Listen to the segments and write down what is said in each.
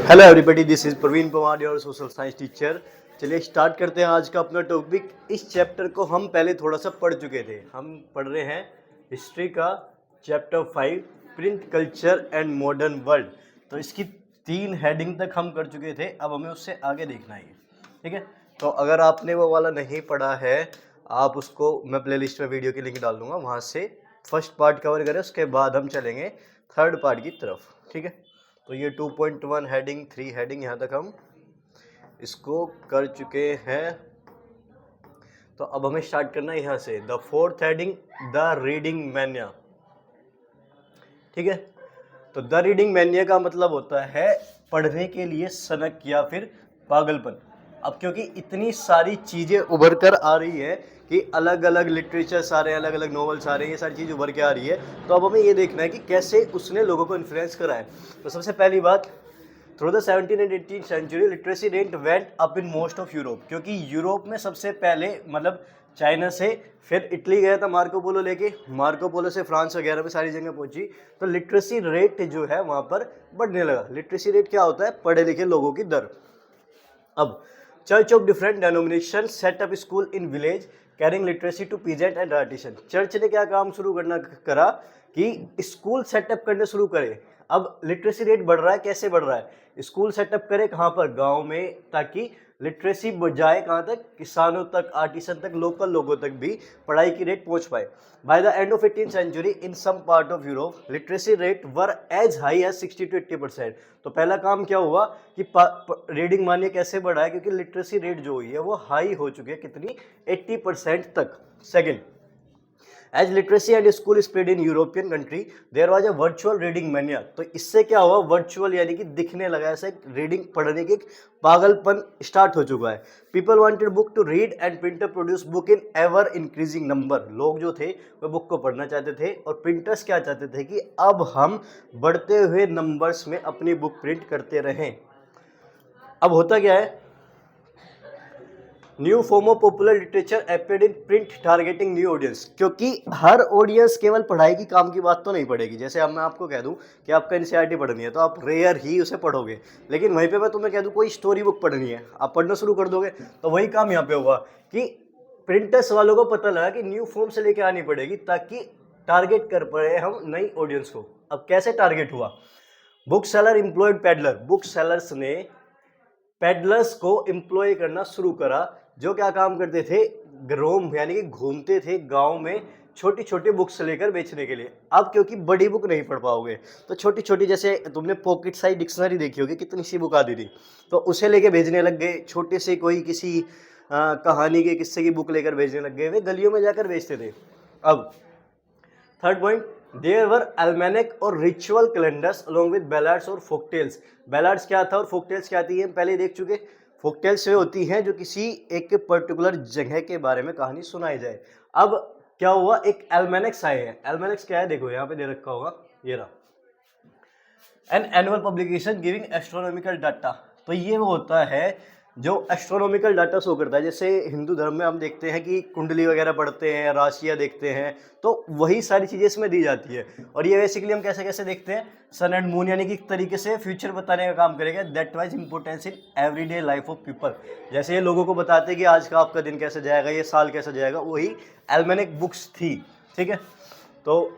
Hello everybody, this is Praveen Pawar, your social science teacher. चलिए start करते हैं आज का अपना टॉपिक। इस चैप्टर को हम पहले थोड़ा सा पढ़ चुके थे। हम पढ़ रहे हैं हिस्ट्री का chapter 5, print culture and modern world. तो इसकी 3 हेडिंग तक हम कर चुके थे, अब हमें उससे आगे देखना है, ठीक है। तो अगर आपने वो वाला नहीं पढ़ा है, आप उसको, मैं प्लेलिस्ट में वीडियो की लिंक डाल दूंगा, वहाँ से फर्स्ट पार्ट कवर करें, उसके बाद हम चलेंगे थर्ड पार्ट की तरफ, ठीक है। तो ये 2.1 हेडिंग 3 हेडिंग यहाँ तक हम इसको कर चुके हैं। तो अब हमें स्टार्ट करना है यहाँ से, the 4th heading, the reading mania, ठीक है। तो द रीडिंग मैनिया का मतलब होता है पढ़ने के लिए सनक या फिर पागलपन। अब क्योंकि इतनी सारी चीज़ें उभर कर आ रही है कि अलग अलग लिटरेचर्स आ रहे हैं, अलग अलग नॉवेल्स आ रहे हैं, ये सारी चीज़ उभर के आ रही है, तो अब हमें ये देखना है कि कैसे उसने लोगों को इन्फ्लुएंस करा है। तो सबसे पहली बात, through the 17th and 18th century literacy rate went up in most of Europe. क्योंकि यूरोप में सबसे पहले, मतलब चाइना से, फिर इटली गया था मार्को पोलो लेके, मार्को पोलो से फ्रांस वगैरह में सारी जगह पहुंची, तो लिटरेसी रेट जो है वहाँ पर बढ़ने लगा। लिटरेसी रेट क्या होता है? पढ़े लिखे लोगों की दर। अब church of different denomination set up school in village carrying literacy to peasant and artisan. Church ने क्या काम शुरू करना करा कि स्कूल सेटअप करने शुरू करे। अब लिटरेसी रेट बढ़ रहा है, कैसे बढ़ रहा है? स्कूल सेटअप करे कहाँ पर? गांव में, ताकि लिटरेसी जाए कहाँ तक? किसानों तक, आर्टिसन तक, लोकल लोगों तक भी पढ़ाई की रेट पहुँच पाए। By the end of 18th century in some part of Europe literacy rate were as high as 60 to 80%। तो पहला काम क्या हुआ कि रीडिंग मानिए कैसे बढ़ा है? क्योंकि लिटरेसी रेट जो हुई है वो हाई हो चुकी है, कितनी? 80% तक। Second, as literacy and school spread in European country there was a virtual reading mania. तो इससे क्या हुआ? वर्चुअल यानी कि दिखने लगा, ऐसे रीडिंग पढ़ने की पागलपन स्टार्ट हो चुका है। People wanted book to read and printer produce book in ever increasing number. लोग जो थे वो बुक को पढ़ना चाहते थे, और प्रिंटर्स क्या चाहते थे कि अब हम बढ़ते हुए नंबर्स में अपनी बुक प्रिंट करते रहें। अब होता क्या है? New form of popular literature appeared in print targeting new audience. क्योंकि हर ऑडियंस केवल पढ़ाई की काम की बात तो नहीं पढ़ेगी। जैसे अब मैं आपको कह दूं कि आपका एनसीईआरटी पढ़नी है, तो आप रेयर ही उसे पढ़ोगे, लेकिन वहीं पे मैं तुम्हें कह दूं कोई स्टोरी बुक पढ़नी है, आप पढ़ना शुरू कर दोगे। तो वही काम यहाँ पे हुआ कि प्रिंटर्स वालों को पता लगा कि न्यू फॉर्म से लेके आनी पड़ेगी, ताकि टारगेट कर पाए हम नई ऑडियंस को। अब कैसे टारगेट हुआ? Book seller employed peddler. Book sellers ने पेडलर्स को एम्प्लॉय करना शुरू करा, जो क्या काम करते थे? रोम यानी कि घूमते थे गांव में, छोटी छोटी बुक्स लेकर बेचने के लिए। अब क्योंकि बड़ी बुक नहीं पढ़ पाओगे, तो छोटी छोटी, जैसे तुमने पॉकेट साइज डिक्शनरी देखी होगी, कितनी सी बुक आती थी, तो उसे लेके भेजने लग गए। छोटे से कोई किसी कहानी के, किस्से की बुक लेकर भेजने लग गए, वे गलियों में जाकर बेचते थे। अब थर्ड पॉइंट, देयर वर एल्मेनिक और रिचुअल कैलेंडर्स अलोंग विद बैलाड्स और फोकटेल्स। बैलाड्स क्या था और फोकटेल्स क्या थी, हम पहले देख चुके। फोकटेल्स वे होती हैं जो किसी एक पर्टिकुलर जगह के बारे में कहानी सुनाई जाए। अब क्या हुआ? एक एल्मेनिक्स आए हैं। एल्मेनिक्स क्या है? देखो यहाँ पे दे रखा होगा, ये रहा, an annual publication giving astronomical data. तो ये वो होता है जो एस्ट्रोनॉमिकल डाटा शो करता है। जैसे हिंदू धर्म में हम देखते हैं कि कुंडली वगैरह पढ़ते हैं, राशियाँ देखते हैं, तो वही सारी चीज़ें इसमें दी जाती है। और ये बेसिकली हम कैसे कैसे देखते हैं? सन एंड मून, यानी कि एक तरीके से फ्यूचर बताने का काम करेगा। That wise importance in everyday life of people. जैसे ये लोगों को बताते हैं कि आज का आपका दिन कैसे जाएगा, ये साल कैसे जाएगा, वही एल्मेनिक बुक्स थी, ठीक है। तो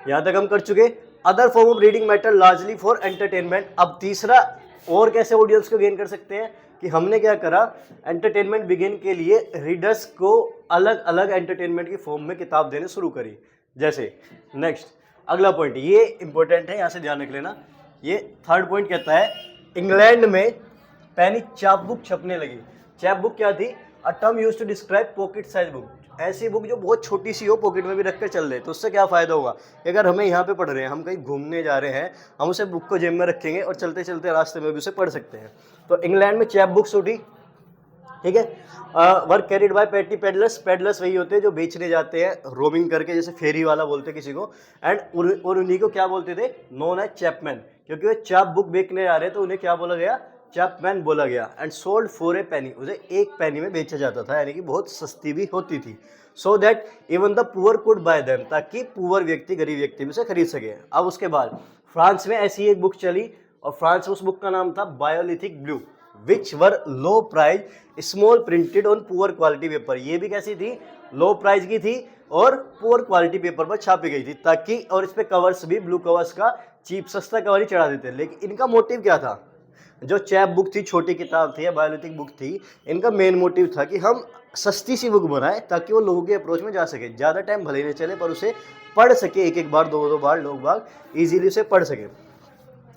यहाँ तक हम कर चुके। Other form of reading matter largely for entertainment. अब तीसरा, और कैसे ऑडियंस को गेन कर सकते हैं कि हमने क्या करा? एंटरटेनमेंट बिगिन के लिए रीडर्स को अलग अलग एंटरटेनमेंट की फॉर्म में किताब देने शुरू करी। जैसे नेक्स्ट अगला पॉइंट, ये इंपॉर्टेंट है, यहाँ से ध्यान रख लेना। ये थर्ड पॉइंट कहता है इंग्लैंड में पैनी चैप बुक छपने लगी। चैप बुक क्या थी? A term used to describe pocket size book. ऐसी बुक जो बहुत छोटी सी हो, पॉकेट में भी रख कर चल रहे। तो उससे क्या फ़ायदा होगा कि अगर हमें यहाँ पे पढ़ रहे हैं, हम कहीं घूमने जा रहे हैं, हम उसे बुक को जेब में रखेंगे और चलते चलते रास्ते में भी उसे पढ़ सकते हैं। तो इंग्लैंड में चैप बुक्स उठी, ठीक है। वर्क कैरिड बाय पेटी पेडलर्स। पेडलर्स वही होते हैं जो बेचने जाते हैं रोमिंग करके, जैसे फेरी वाला बोलते किसी को। एंड और उन्हीं को क्या बोलते थे? Known as chapman. क्योंकि वो चैप बुक बेचने आ रहे हैं, तो उन्हें क्या बोला गया? चैपमैन बोला गया। एंड सोल्ड फॉर ए पेनी। उसे एक पेनी में बेचा जाता था, यानी कि बहुत सस्ती भी होती थी। So that even the poor could bye them, ताकि पुअर व्यक्ति, गरीब व्यक्ति भी उसे खरीद सके। अब उसके बाद फ्रांस में ऐसी एक बुक चली और फ्रांस में उस बुक का नाम था बायोलिथिक ब्लू, which were low price small printed on poor quality paper. ये भी कैसी थी, लो प्राइस की थी और पुअर क्वालिटी पेपर पर छापी गई थी ताकि, और इस पे कवर्स भी ब्लू कवर्स का चीप सस्ता कवर ही चढ़ा देते। लेकिन इनका मोटिव क्या था, जो चैप बुक थी, छोटी किताब थी या बायोलिथिक बुक थी, इनका मेन मोटिव था कि हम सस्ती सी बुक बनाएं ताकि वो लोगों के अप्रोच में जा सके, ज़्यादा टाइम भले ही न चले पर उसे पढ़ सके, एक एक बार, दो दो बार लोग बाग इजीली उसे पढ़ सके।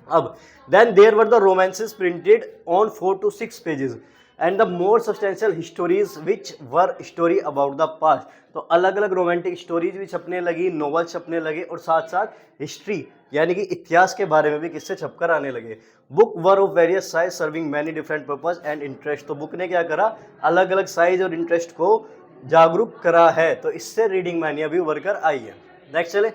अब then there were the romances printed on 4 to 6 pages and the more substantial histories which were story about the past। तो अलग अलग रोमांटिक स्टोरीज भी छपने लगी, नॉवल छपने लगे और साथ साथ हिस्ट्री यानी कि इतिहास के बारे में भी किस्से छपकर आने लगे। Book were of various size serving many different purpose and interest. तो बुक ने क्या करा, अलग अलग साइज और इंटरेस्ट को जागरूक करा है, तो इससे रीडिंग मैनिया भी उभर कर आई है। नेक्स्ट चले।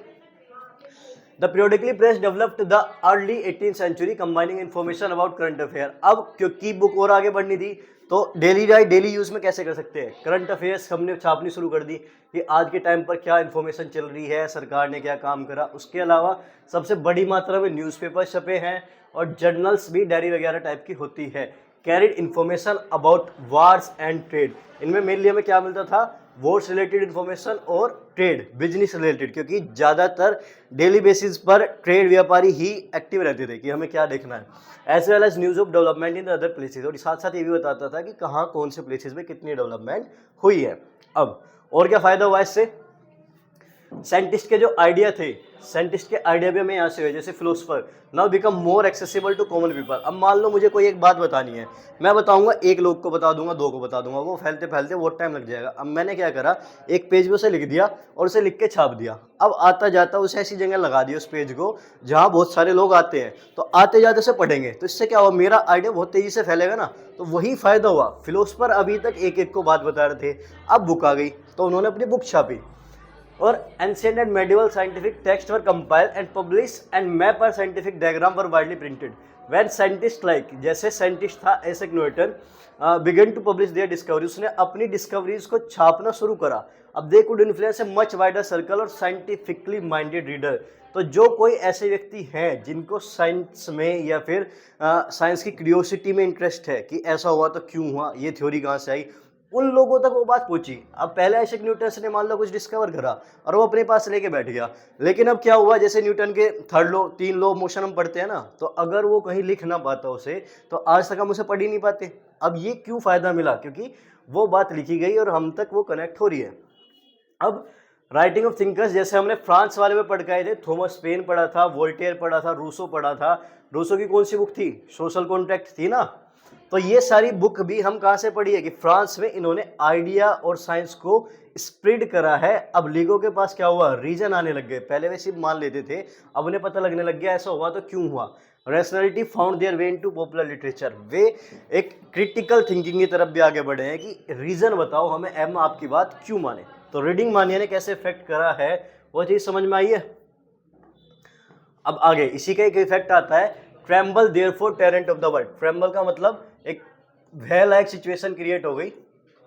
The periodically press developed the early 18th century combining information about current affair। अब क्योंकि बुक और आगे बढ़नी थी तो डेली यूज में कैसे कर सकते हैं, करंट अफेयर्स हमने छापनी शुरू कर दी कि आज के टाइम पर क्या इन्फॉर्मेशन चल रही है, सरकार ने क्या काम करा। उसके अलावा सबसे बड़ी मात्रा में न्यूज़पेपर छपे हैं और जर्नल्स भी डायरी वगैरह टाइप की होती है। Carried information about wars and trade. इनमें मेनली हमें क्या मिलता था, वॉर्स रिलेटेड इन्फॉर्मेशन और ट्रेड बिजनेस रिलेटेड, क्योंकि ज़्यादातर डेली बेसिस पर ट्रेड व्यापारी ही एक्टिव रहते थे कि हमें क्या देखना है। As well as news of development in the other places, और साथ साथ ये भी बताता था कि कहाँ कौन से प्लेसेस में कितनी डेवलपमेंट हुई है। अब और क्या फ़ायदा हुआ इससे, साइंटिस्ट के जो आइडिया थे, साइंटिस्ट के आइडिया भी हमें यहाँ से हुए, जैसे philosopher now become more accessible to common people. अब मान लो मुझे कोई एक बात बतानी है, मैं बताऊंगा, एक लोग को बता दूंगा, दो को बता दूंगा, वो फैलते फैलते बहुत टाइम लग जाएगा। अब मैंने क्या करा, एक पेज में उसे लिख दिया और उसे लिख के छाप दिया। अब आता जाता उसे ऐसी जगह लगा दिया उस पेज को जहाँ बहुत सारे लोग आते हैं, तो आते जाते उसे पढ़ेंगे, तो इससे क्या हुआ, मेरा आइडिया बहुत तेजी से फैलेगा ना, तो वही फायदा हुआ। फिलोसफर अभी तक एक एक को बात बता रहे थे, अब बुक आ गई तो उन्होंने अपनी बुक छापी। और ancient and medieval scientific texts were compiled and published and map और scientific diagram were widely printed when scientists like, जैसे साइंटिस्ट था ऐसेक Newton began to publish their discoveries, उसने अपनी डिस्कवरीज को छापना शुरू करा। अब they could influence a much wider circle और scientifically minded reader। तो जो कोई ऐसे व्यक्ति हैं जिनको साइंस में या फिर साइंस की क्यूरियोसिटी में इंटरेस्ट है कि ऐसा हुआ तो क्यों हुआ, ये थ्योरी कहाँ से आई, उन लोगों तक वो बात पहुंची। अब पहले आइजैक न्यूटन ने मान लो कुछ डिस्कवर करा और वो अपने पास लेके बैठ गया, लेकिन अब क्या हुआ, जैसे न्यूटन के तीन लॉ ऑफ मोशन हम पढ़ते हैं ना, तो अगर वो कहीं लिख ना पाता उसे, तो आज तक हम उसे पढ़ ही नहीं पाते। अब ये क्यों फायदा मिला, क्योंकि वो बात लिखी गई और हम तक वो कनेक्ट हो रही है। अब राइटिंग ऑफ थिंकर्स, जैसे हमने फ्रांस वाले में पढ़ के आए थे, थॉमस पेन पढ़ा था, वोल्टेयर पढ़ा था, रूसो पढ़ा था। रूसो की कौन सी बुक थी, सोशल कॉन्ट्रैक्ट थी ना। तो ये सारी बुक भी हम कहाँ से पढ़ी है कि फ्रांस में इन्होंने आइडिया और साइंस को स्प्रेड करा है। अब लीगों के पास क्या हुआ, रीजन आने लग गए, पहले वे सिर्फ मान लेते थे, अब उन्हें पता लगने लग गया ऐसा हुआ तो क्यों हुआ। Rationality found their way into popular literature, way एक क्रिटिकल थिंकिंग की तरफ भी आगे बढ़े हैं कि रीजन बताओ हमें, एम आपकी बात क्यों माने। तो रीडिंग मानिया ने कैसे इफेक्ट करा है वो चीज़ समझ में आई है। अब आगे इसी का एक इफेक्ट आता है, tremble therefore terrain of the world. Tremble का मतलब एक भय लायक सिचुएशन क्रिएट हो गई,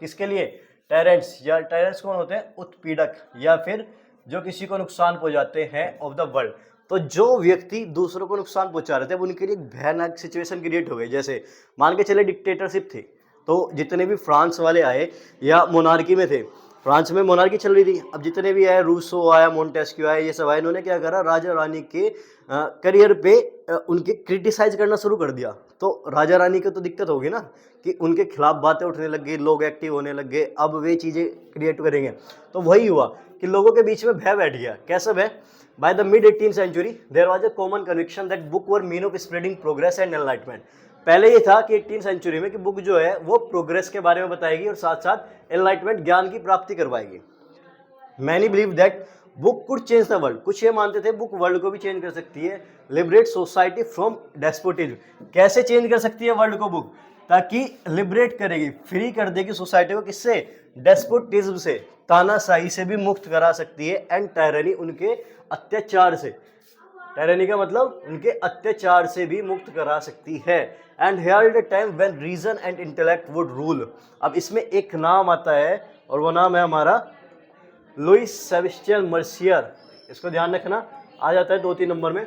किसके लिए, टेरेंट्स, या टेरेंट्स कौन होते हैं, उत्पीड़क या फिर जो किसी को नुकसान पहुंचाते हैं ऑफ द वर्ल्ड। तो जो व्यक्ति दूसरों को नुकसान पहुंचा रहे थे अब उनके लिए एक भयानक सिचुएशन क्रिएट हो गई। जैसे मान के चले डिक्टेटरशिप थी, तो जितने भी फ्रांस वाले आए या मोनार्की में थे, फ्रांस में मोनार्की चल रही थी, अब जितने भी आए, रूसो आया, मोंटेस्क्यू आया, ये सब आए, इन्होंने क्या करा, राजा रानी के करियर पे उनके क्रिटिसाइज करना शुरू कर दिया। तो राजा रानी को तो दिक्कत होगी ना कि उनके खिलाफ बातें उठने लग गई, लोग एक्टिव होने लग गए, अब वे चीज़ें क्रिएट करेंगे। तो वही हुआ कि लोगों के बीच में भय बैठ गया। कैसा भय, by the mid 18th century there was a common conviction that book were mean of spreading progress and enlightenment. पहले ये था कि 18th सेंचुरी में कि बुक जो है वो प्रोग्रेस के बारे में बताएगी और साथ साथ एनलाइटमेंट, ज्ञान की प्राप्ति करवाएगी। Many believe that book could change the world, कुछ ये मानते थे बुक वर्ल्ड को भी चेंज कर सकती है। लिबरेट सोसाइटी फ्रॉम डेस्पोटिज्म, कैसे चेंज कर सकती है वर्ल्ड को बुक, ताकि लिबरेट करेगी, फ्री कर देगी सोसाइटी को, किससे, डेस्पोटिज्म से, तानाशाही से भी मुक्त करा सकती है, एंड टायरनी, उनके अत्याचार से, टायरनी का मतलब उनके अत्याचार से भी मुक्त करा सकती है। And here the time when reason and intellect would rule. अब इसमें एक नाम आता है और वो नाम है हमारा लुइस सेबेस्टियन मर्सियर, इसको ध्यान रखना, आ जाता है 2-3 नंबर में।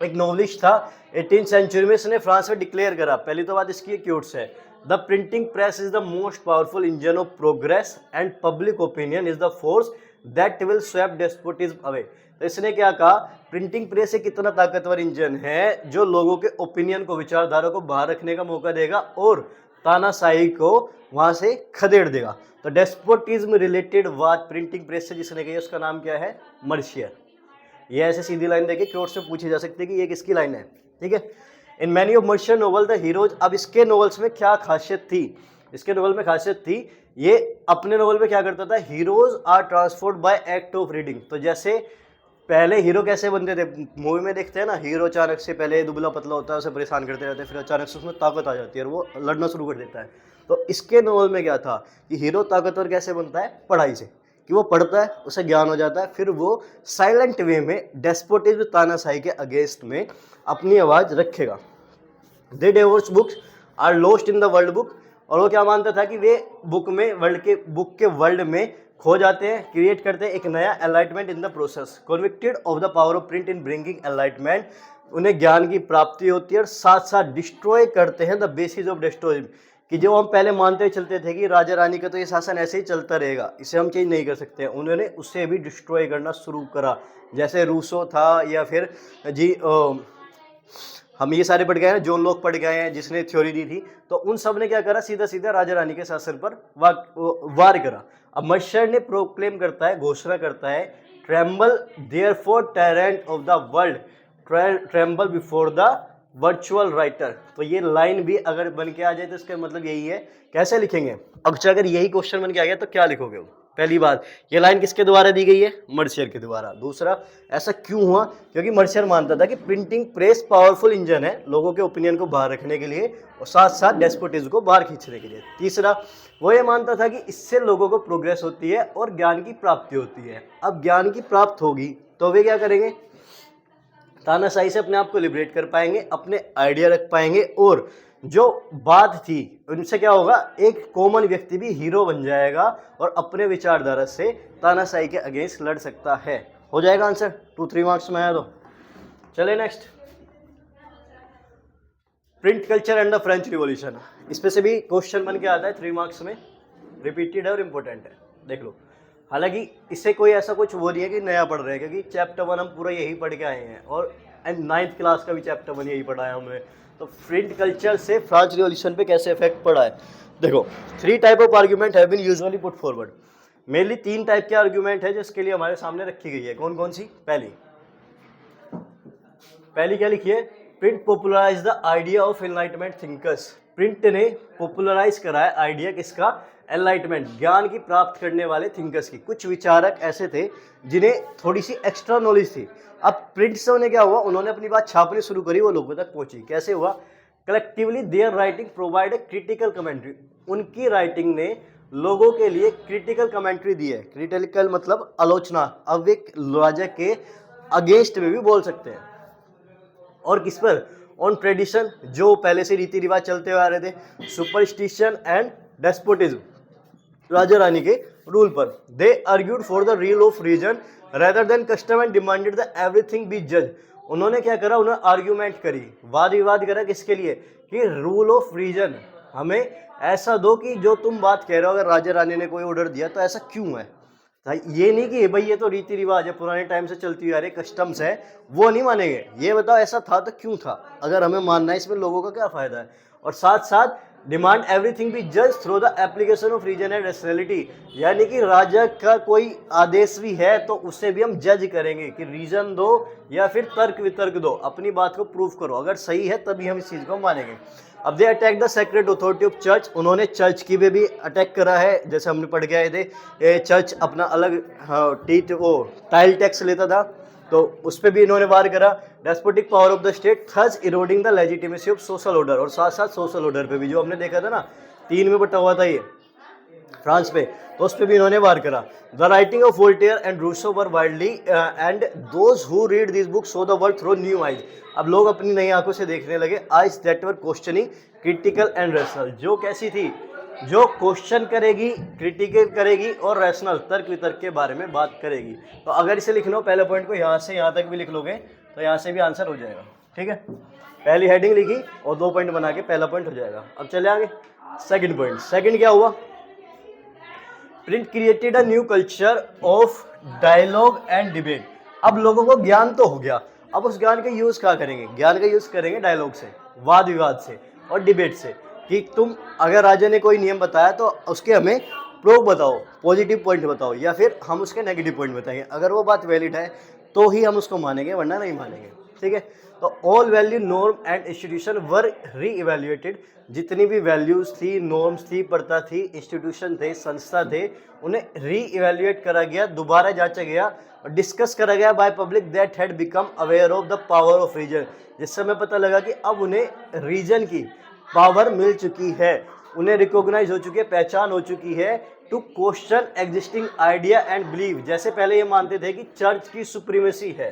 एक नॉवलिस्ट था 18th सेंचुरी में, इसने फ्रांस में डिक्लेयर करा, पहली तो बात इसकी क्यूट्स है, the printing press is the most powerful engine of progress and public opinion is the force that will swap despotism away. तो इसने क्या कहा, प्रिंटिंग प्रेस एक इतना ताकतवर इंजन है जो लोगों के ओपिनियन को, विचारधारा को बाहर रखने का मौका देगा और तानाशाही को वहां से खदेड़ देगा। तो डेस्पोटिज्म रिलेटेड बात प्रिंटिंग प्रेस से जिसने कही उसका नाम क्या है, मर्शियर। ये ऐसे सीधी लाइन देखिए कोर्स में पूछी जा सकती है कि ये किसकी लाइन है, ठीक है। In many of Mercier novel the heroes, अब इसके नोवेल्स में क्या खासियत थी, इसके नोवेल में खासियत थी, ये अपने नोवेल में क्या करता था, heroes are transformed by act of reading. तो जैसे पहले हीरो कैसे बनते थे, मूवी में देखते हैं ना, हीरो अचानक से पहले दुबला पतला होता है, उसे परेशान करते रहते हैं, फिर अचानक से उसमें ताकत आ जाती है और वो लड़ना शुरू कर देता है। तो इसके नोवेल में क्या था कि हीरो ताकतवर कैसे बनता है, पढ़ाई से, कि वो पढ़ता है, उसे ज्ञान हो जाता है, फिर वो साइलेंट वे में डेस्पोटिज्म तानाशाही के अगेंस्ट में अपनी आवाज़ रखेगा। They devour books are lost in the world book, और वो क्या मानता था कि वे बुक के वर्ल्ड में खो जाते हैं, क्रिएट करते हैं एक नया enlightenment in the process, convicted of the power of print in bringing enlightenment, उन्हें ज्ञान की प्राप्ति होती है, और साथ साथ डिस्ट्रॉय करते हैं द बेसिस ऑफ डेस्पोटिज्म, कि जो हम पहले मानते चलते थे कि राजा रानी का तो ये शासन ऐसे ही चलता रहेगा, इसे हम चेंज नहीं कर सकते, उन्होंने उसे भी डिस्ट्रॉय करना शुरू करा। जैसे रूसो था, या फिर जी हम ये सारे पढ़ गए हैं, जोन लोग पढ़ गए हैं जिसने थ्योरी दी थी, तो उन सब ने क्या करा, सीधा सीधा राजा रानी के शासन पर वार करा। अब मर्शियर ने प्रोक्लेम करता है, घोषणा करता है, tremble therefore tyrant of the world, tremble before the virtual writer. तो ये लाइन भी अगर बन के आ जाए तो इसका मतलब यही है, कैसे लिखेंगे, अगर यही क्वेश्चन बन के आ गया तो क्या लिखोगे। पहली बात, ये लाइन किसके द्वारा दी गई है, मर्शियर के द्वारा। दूसरा, ऐसा क्यों हुआ, क्योंकि मर्शियर मानता था कि प्रिंटिंग प्रेस पावरफुल इंजन है लोगों के ओपिनियन को बाहर रखने के लिए और साथ साथ डेस्पोटिज्म को बाहर खींचने के लिए। तीसरा, वो ये मानता था कि इससे लोगों को प्रोग्रेस होती है और ज्ञान की प्राप्ति होती है। अब ज्ञान की प्राप्त होगी तो वे क्या करेंगे, तानाशाही से अपने आप को लिबरेट कर पाएंगे, अपने आइडिया रख पाएंगे, और जो बात थी उनसे क्या होगा, एक कॉमन व्यक्ति भी हीरो बन जाएगा और अपने विचारधारा से तानाशाही के अगेंस्ट लड़ सकता है। हो जाएगा आंसर, 2-3 मार्क्स में आया तो। चले next, print culture and the French revolution. इस पे से भी क्वेश्चन बन के आता है 3 मार्क्स में, रिपीटेड है और इम्पोर्टेंट है, देख लो। हालांकि इससे कोई ऐसा कुछ वो नहीं है कि नया पढ़ रहे हैं, क्योंकि चैप्टर 1 हम पूरा यही पढ़ के आए हैं, और 9th क्लास का भी चैप्टर 1 यही पढ़ा है हमने। तो प्रिंट कल्चर से फ्रेंच रिवॉल्यूशन पे कैसे इफेक्ट पड़ा है, देखो। 3 type of argument have been usually put forward, mainly 3 type के आर्ग्यूमेंट है जिसके लिए हमारे सामने रखी गई है। कौन कौन सी, पहली क्या लिखी है, print popularize the idea of enlightenment thinkers. Print ने पॉपुलराइज करा है आइडिया किसका, एनलाइटमेंट, ज्ञान की प्राप्त करने वाले थिंकर्स की। कुछ विचारक ऐसे थे जिन्हें थोड़ी सी एक्स्ट्रा नॉलेज थी। अब प्रिंट से उन्हें क्या हुआ, उन्होंने अपनी बात छापनी शुरू करी, वो लोगों तक पहुंची। कैसे हुआ, collectively there writing provide a critical commentary, उनकी राइटिंग ने लोगों के लिए क्रिटिकल कमेंट्री दी है। क्रिटिकल मतलब आलोचना, अब एक राजा के अगेंस्ट में भी बोल सकते हैं। और किस पर, ऑन ट्रेडिशन, जो पहले से रीति रिवाज चलते हुए आ रहे थे, सुपरस्टिशन एंड डेस्पोटिज्म, राजा रानी के रूल पर। They argued for the rule of reason rather than custom and demanded the everything be जज। उन्होंने क्या करा, उन्होंने आर्ग्यूमेंट करी, वाद विवाद करा, किसके लिए, कि रूल ऑफ रीजन, हमें ऐसा दो कि जो तुम बात कह रहे हो, अगर राजा रानी ने कोई ऑर्डर दिया तो ऐसा क्यों है। ये नहीं कि भाई ये तो रीति रिवाज है, पुराने टाइम से चलती हुई आ रही कस्टम्स है, वो नहीं मानेंगे। ये बताओ ऐसा था तो क्यों था, अगर हमें मानना है इसमें लोगों का क्या फायदा है। और साथ साथ डिमांड एवरीथिंग बी जज through the application of reason and rationality, यानी कि राजा का कोई आदेश भी है तो उसे भी हम जज करेंगे कि रीजन दो या फिर तर्क वितर्क दो, अपनी बात को प्रूव करो, अगर सही है तभी हम इस चीज़ को मानेंगे। अब they attack the sacred authority of church, उन्होंने चर्च की भी अटैक करा है, जैसे हमने पढ़ के आए थे, चर्च अपना अलग टाइल टैक्स लेता था, तो उस पर भी इन्होंने वार करा। Despotic power of the state thus eroding the legitimacy of social order, और साथ साथ सोशल ऑर्डर पे भी, जो हमने देखा था ना 3 में बटा हुआ था ये फ्रांस पे, तो उस पर भी इन्होंने वार करा। The writing of Voltaire and Rousseau were widely and those who read this book saw the world through new eyes. अब लोग अपनी नई आंखों से देखने लगे, eyes that were questioning critical and rational, जो कैसी थी, जो क्वेश्चन करेगी, क्रिटिकल करेगी और रैशनल तर्क वितर्क के बारे में बात करेगी। तो अगर इसे लिखना हो, पहले पॉइंट को यहाँ से यहाँ तक भी लिख लोगे तो यहाँ से भी आंसर हो जाएगा। ठीक है, पहली हेडिंग लिखी और 2 पॉइंट बना के पहला पॉइंट हो जाएगा। अब चले आगे सेकंड पॉइंट। सेकंड क्या हुआ? Print created a new culture of dialogue and debate. अब लोगों को ज्ञान तो हो गया, अब उस ज्ञान का यूज क्या करेंगे? ज्ञान का यूज करेंगे डायलॉग से, वाद विवाद से और डिबेट से, कि तुम अगर राजा ने कोई नियम बताया तो उसके हमें प्रूफ बताओ, पॉजिटिव पॉइंट बताओ, या फिर हम उसके नेगेटिव पॉइंट बताएंगे। अगर वो बात वैलिड है तो ही हम उसको मानेंगे, वरना नहीं मानेंगे। ठीक है, तो all value norm and institution were reevaluated. जितनी भी वैल्यूज थी, नॉर्म्स थी, प्रथा थी, इंस्टीट्यूशन थे, संस्था थे, उन्हें री इवेल्युएट करा गया, दोबारा जांचा गया और डिस्कस करा गया by public that had become aware of the power of reason. जिससे हमें पता लगा कि अब उन्हें रीजन की पावर मिल चुकी है, उन्हें रिकॉग्नाइज हो चुकी है, पहचान हो चुकी है to question existing idea and believe. जैसे पहले ये मानते थे कि चर्च की सुप्रीमेसी है,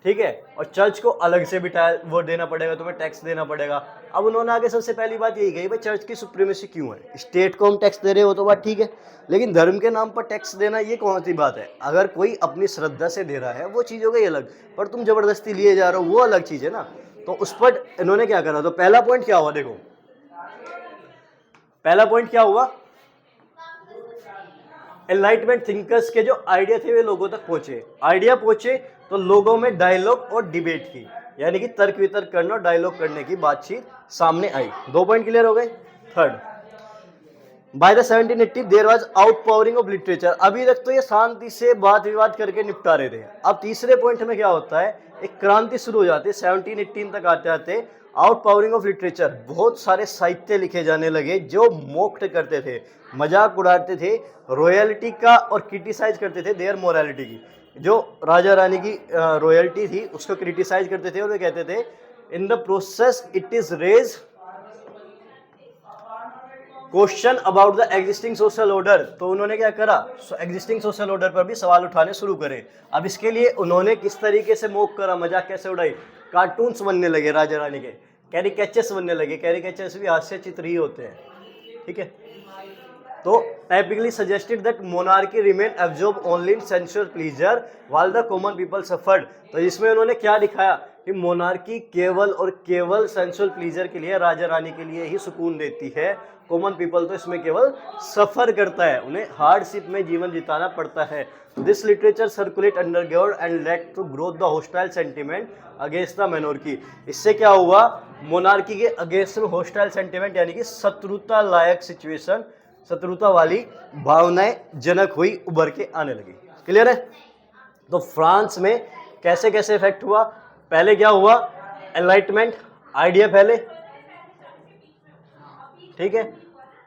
ठीक है, और चर्च को अलग से बिठा वो देना पड़ेगा, तुम्हें टैक्स देना पड़ेगा। अब उन्होंने आगे सबसे पहली बात यही कही, भाई चर्च की सुप्रीमेसी क्यों है? स्टेट को हम टैक्स दे रहे हो तो बात ठीक है, लेकिन धर्म के नाम पर टैक्स देना ये कौन सी बात है? अगर कोई अपनी श्रद्धा से दे रहा है वो चीज़ हो गई अलग, पर तुम जबरदस्ती लिए जा रहे हो वो अलग चीज़ है ना। तो उस पर इन्होंने क्या करा? तो पहला पॉइंट क्या हुआ? देखो पहला पॉइंट क्या हुआ? एनलाइटमेंट थिंकर्स के जो आइडिया थे वे लोगों तक पहुंचे। आइडिया पहुंचे तो लोगों में डायलॉग और डिबेट की, यानी कि तर्क वितर्क करना और डायलॉग करने की बातचीत सामने आई। 2 पॉइंट क्लियर हो गए। Third, by the 1780 there was outpowering of literature. अभी तक तो ये शांति से बात विवाद करके निपटा रहे थे। अब तीसरे पॉइंट में क्या होता है? एक क्रांति शुरू हो जाती है। 1718 तक आते आते आउटपावरिंग ऑफ लिटरेचर, बहुत सारे साहित्य लिखे जाने लगे जो मोक्ट करते थे, मजाक उड़ाते थे रॉयल्टी का और क्रिटिसाइज करते थे देयर मोरालिटी की। जो राजा रानी की रॉयल्टी थी उसको क्रिटिसाइज करते थे और वे कहते थे in the process it is raise question about the existing social order. तो उन्होंने क्या करा? एग्जिस्टिंग सोशल ऑर्डर पर भी सवाल उठाने शुरू करे। अब इसके लिए उन्होंने किस तरीके से मोक करा, मजाक कैसे उड़ाई? कार्टून्स बनने लगे राजा रानी के, कैरिकेचर्स बनने लगे। कैरिकेचर्स भी हास्य चित्र ही होते हैं, ठीक है। तो typically suggested that monarchy remain absorb only in sensual pleaser while the common people suffered. तो इसमें उन्होंने क्या दिखाया कि मोनार्की केवल और केवल सेंसुअल प्लीजर के लिए, राजा रानी के लिए ही सुकून देती है। कॉमन पीपल तो इसमें केवल सफर करता है, उन्हें हार्डशिप में जीवन जिताना पड़ता है। This literature circulate underground and led to growth the hostile sentiment against the monarchy. इससे क्या हुआ? मोनार्की के अगेंस्ट में हॉस्टाइल सेंटिमेंट यानी कि शत्रुता लायक सिचुएशन, शत्रुता वाली भावनाएं जनक हुई, उभर के आने लगी। क्लियर है? तो फ्रांस में कैसे कैसे इफेक्ट हुआ? पहले क्या हुआ? एनलाइटमेंट, आइडिया फैले, ठीक है,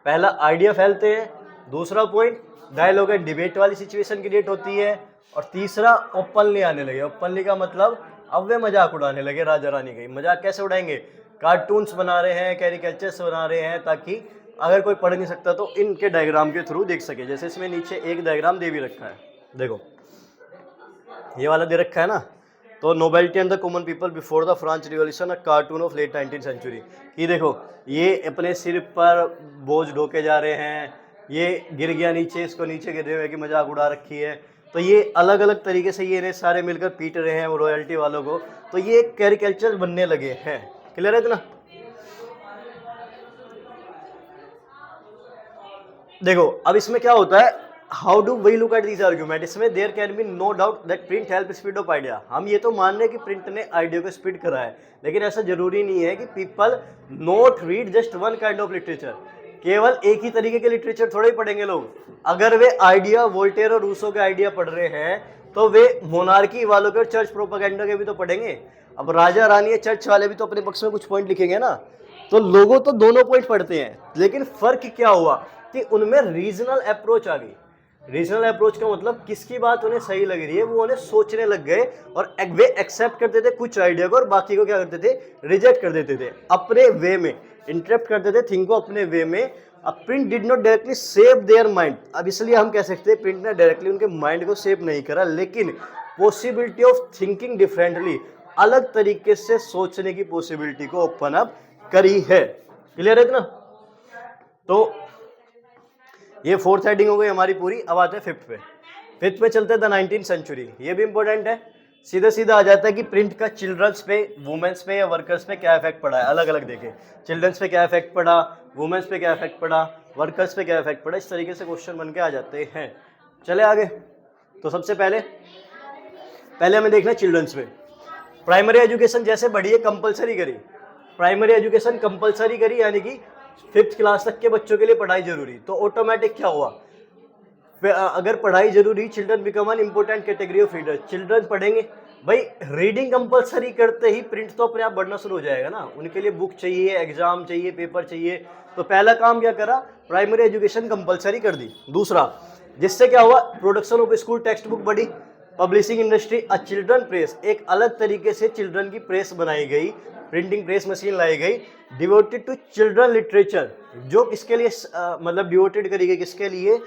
पहला आइडिया फैलते हैं। दूसरा पॉइंट, डायलॉग एंड डिबेट वाली सिचुएशन क्रिएट होती है। और तीसरा, ओपनली आने लगे। ओपनली का मतलब अब वे मजाक उड़ाने लगे राजा रानी का। मजाक कैसे उड़ाएंगे? कार्टून्स बना रहे हैं, कैरिकेचर्स बना रहे हैं, ताकि अगर कोई पढ़ नहीं सकता तो इनके डायग्राम के थ्रू देख सके। जैसे इसमें नीचे एक डायग्राम दे भी रखा है, देखो ये वाला दे रखा है ना। तो nobility and the common people before the French revolution, a cartoon of late 19th century. ये देखो, ये अपने सिर पर बोझ ढोके जा रहे हैं, ये गिर गया नीचे, इसको नीचे गिर रहे हुए की मजाक उड़ा रखी है। तो ये अलग अलग तरीके से ये सारे मिलकर पीट रहे हैं वो रॉयल्टी वालों को। तो ये कैरिकेचर बनने लगे हैं। क्लियर है इतना? देखो अब इसमें क्या होता है, how do we look at this argument? इसमें there can be no doubt that print help speed of idea. हम ये तो मान रहे हैं कि प्रिंट ने आइडिया को स्पीड करा है, लेकिन ऐसा जरूरी नहीं है कि people not read just one kind of literature. केवल एक ही तरीके के लिटरेचर थोड़े ही पढ़ेंगे लोग। अगर वे आइडिया वोल्टेयर और रूसो के आइडिया पढ़ रहे हैं तो वे मोनार्की वालों के और चर्च प्रोपेगेंडा के भी तो पढ़ेंगे। अब राजा रानी या चर्च वाले भी तो अपने पक्ष में कुछ पॉइंट लिखेंगे ना। तो लोगों तो दोनों पॉइंट पढ़ते हैं, लेकिन फर्क क्या हुआ कि उनमें रीजनल अप्रोच आ गई। रीजनल अप्रोच का मतलब किसकी बात उन्हें सही लग रही है वो उन्हें सोचने लग गए, और वे एक्सेप्ट करते थे कुछ आइडिया को और बाकी को क्या करते थे? रिजेक्ट कर देते थे, अपने वे में इंटरप्ट करते थे थिंक को अपने वे में। अब print did not directly save their mind. अब इसलिए हम कह सकते हैं प्रिंट ने डायरेक्टली उनके माइंड को सेव नहीं करा, लेकिन पॉसिबिलिटी ऑफ थिंकिंग डिफरेंटली, अलग तरीके से सोचने की पॉसिबिलिटी को ओपन अप करी है। क्लियर है इतना? तो ये फोर्थ हेडिंग हो गई हमारी पूरी। अब आते हैं फिफ्थ पे। फिफ्थ पे चलते हैं द 19th सेंचुरी। ये भी इंपॉर्टेंट है। सीधा सीधा आ जाता है कि प्रिंट का चिल्ड्रंस पे, वुमेन्स पे या वर्कर्स पे क्या इफेक्ट पड़ा है, अलग अलग देखें। चिल्ड्रंस पे क्या इफेक्ट पड़ा, वुमेन्स पे क्या इफेक्ट पड़ा, वर्कर्स पे क्या इफेक्ट पड़ा, इस तरीके से क्वेश्चन बन के आ जाते हैं। चले आगे। तो सबसे पहले हमें देखना है चिल्ड्रंस पे। प्राइमरी एजुकेशन जैसे बढ़ी है, कंपलसरी करी, प्राइमरी एजुकेशन कंपलसरी करी, यानी कि 5th क्लास तक के बच्चों के लिए पढ़ाई जरूरी। तो ऑटोमेटिक क्या हुआ, अगर पढ़ाई जरूरी, children become an important category of reader, children पढ़ेंगे। भाई रीडिंग कंपलसरी करते ही प्रिंट तो अपने आप बढ़ना शुरू हो जाएगा ना, उनके लिए बुक चाहिए, एग्जाम चाहिए, पेपर चाहिए। तो पहला काम क्या करा, प्राइमरी एजुकेशन कंपलसरी कर दी। दूसरा, जिससे क्या हुआ, production of school text book बढ़ी, publishing industry, a children press, एक अलग तरीके से चिल्ड्रन की प्रेस बनाई गई, प्रिंटिंग प्रेस मशीन लाई गई, डिवोटेड टू चिल्ड्रन लिटरेचर, जो किसके लिए मतलब डिवोटेड करी गई, किसके लिए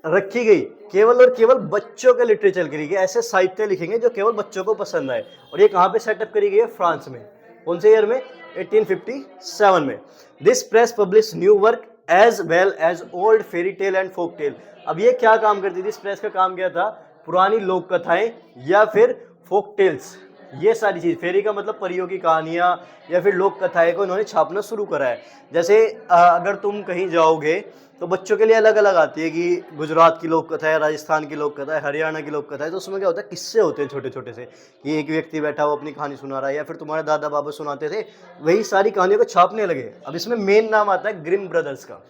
रखी गई, केवल और केवल बच्चों के लिटरेचर करी गई, ऐसे साहित्य लिखेंगे जो केवल बच्चों को पसंद आए। और ये कहाँ पे सेटअप करी गई है, फ्रांस में। कौन से ईयर में, 1857 में। This press publish new work as well as old fairy tale and folk tale. अब ये क्या काम करती थी, इस प्रेस का काम क्या था, पुरानी लोक कथाएं या फिर फोक टेल्स, ये सारी चीज, फेरी का मतलब परियों की कहानियां या फिर लोक कथाएं को इन्होंने छापना शुरू करा है। जैसे अगर तुम कहीं जाओगे तो बच्चों के लिए अलग अलग आती है कि गुजरात की लोक कथा है, राजस्थान की लोक कथा है, हरियाणा की लोक कथा है। तो उसमें क्या होता है, किस्से होते हैं छोटे छोटे से, कि एक व्यक्ति बैठा वो अपनी कहानी सुना रहा है, या फिर तुम्हारे दादा बाबा सुनाते थे, वही सारी कहानियों को छापने लगे। अब इसमें मेन नाम आता है ग्रिम ब्रदर्स का।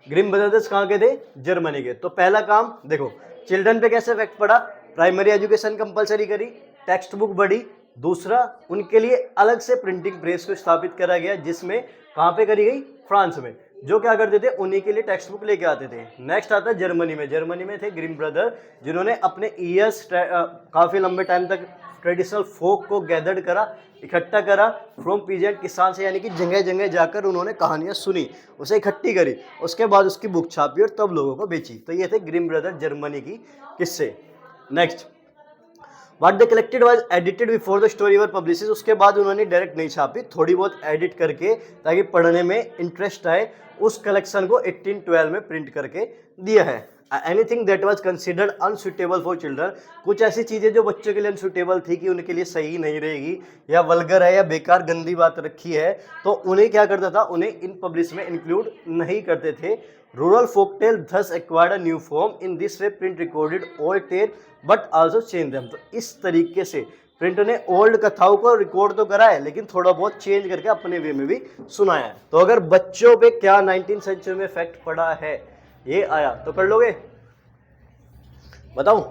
ग्रिम ब्रदर्स कहाँ के थे, जर्मनी के। तो पहला काम देखो, चिल्ड्रन पे कैसे इफेक्ट पड़ा, प्राइमरी एजुकेशन कंपलसरी करी, टेक्स्ट बुक बढ़ी। दूसरा, उनके लिए अलग से प्रिंटिंग प्रेस को स्थापित करा गया, जिसमें कहाँ पे करी गई, फ्रांस में। जो क्या करते थे, उन्हीं के लिए टेक्स्ट बुक लेके आते थे। नेक्स्ट आता है जर्मनी में। जर्मनी में थे ग्रिम ब्रदर, जिन्होंने अपने ईयर्स काफी लंबे टाइम तक ट्रेडिशनल फोक को गैदर्ड करा, इकट्ठा करा फ्रॉम पीजेंट, किसान से, यानी कि जगह जगह जाकर उन्होंने कहानियां सुनी, उसे इकट्ठी करी, उसके बाद उसकी बुक छापी और तब लोगों को बेची। तो ये थे ग्रिम ब्रदर, जर्मनी की किस्से। Next, what they collected was edited before the story were publishes. उसके बाद उन्होंने डायरेक्ट नहीं छापी, थोड़ी बहुत एडिट करके, ताकि पढ़ने में इंटरेस्ट आए, उस कलेक्शन को 1812 में प्रिंट करके दिया है। Anything that was considered unsuitable for children, कुछ ऐसी चीज़ें जो बच्चों के लिए अनसुटेबल थी, कि उनके लिए सही नहीं रहेगी, या वल्गर है, या बेकार गंदी बात रखी है, तो उन्हें क्या करता था, उन्हें इन पब्लिश में इंक्लूड नहीं करते थे। Rural folktale thus acquired a new form. In this way print recorded old tale but also changed them. तो इस तरीके से प्रिंट ने ओल्ड कथाओं को रिकॉर्ड तो करा है, लेकिन थोड़ा बहुत चेंज करके अपने वे में भी सुनाया है। तो अगर बच्चों पे क्या 19th सेंचुरी में इफेक्ट पड़ा है, ये आया तो कर लोगे, बताओ।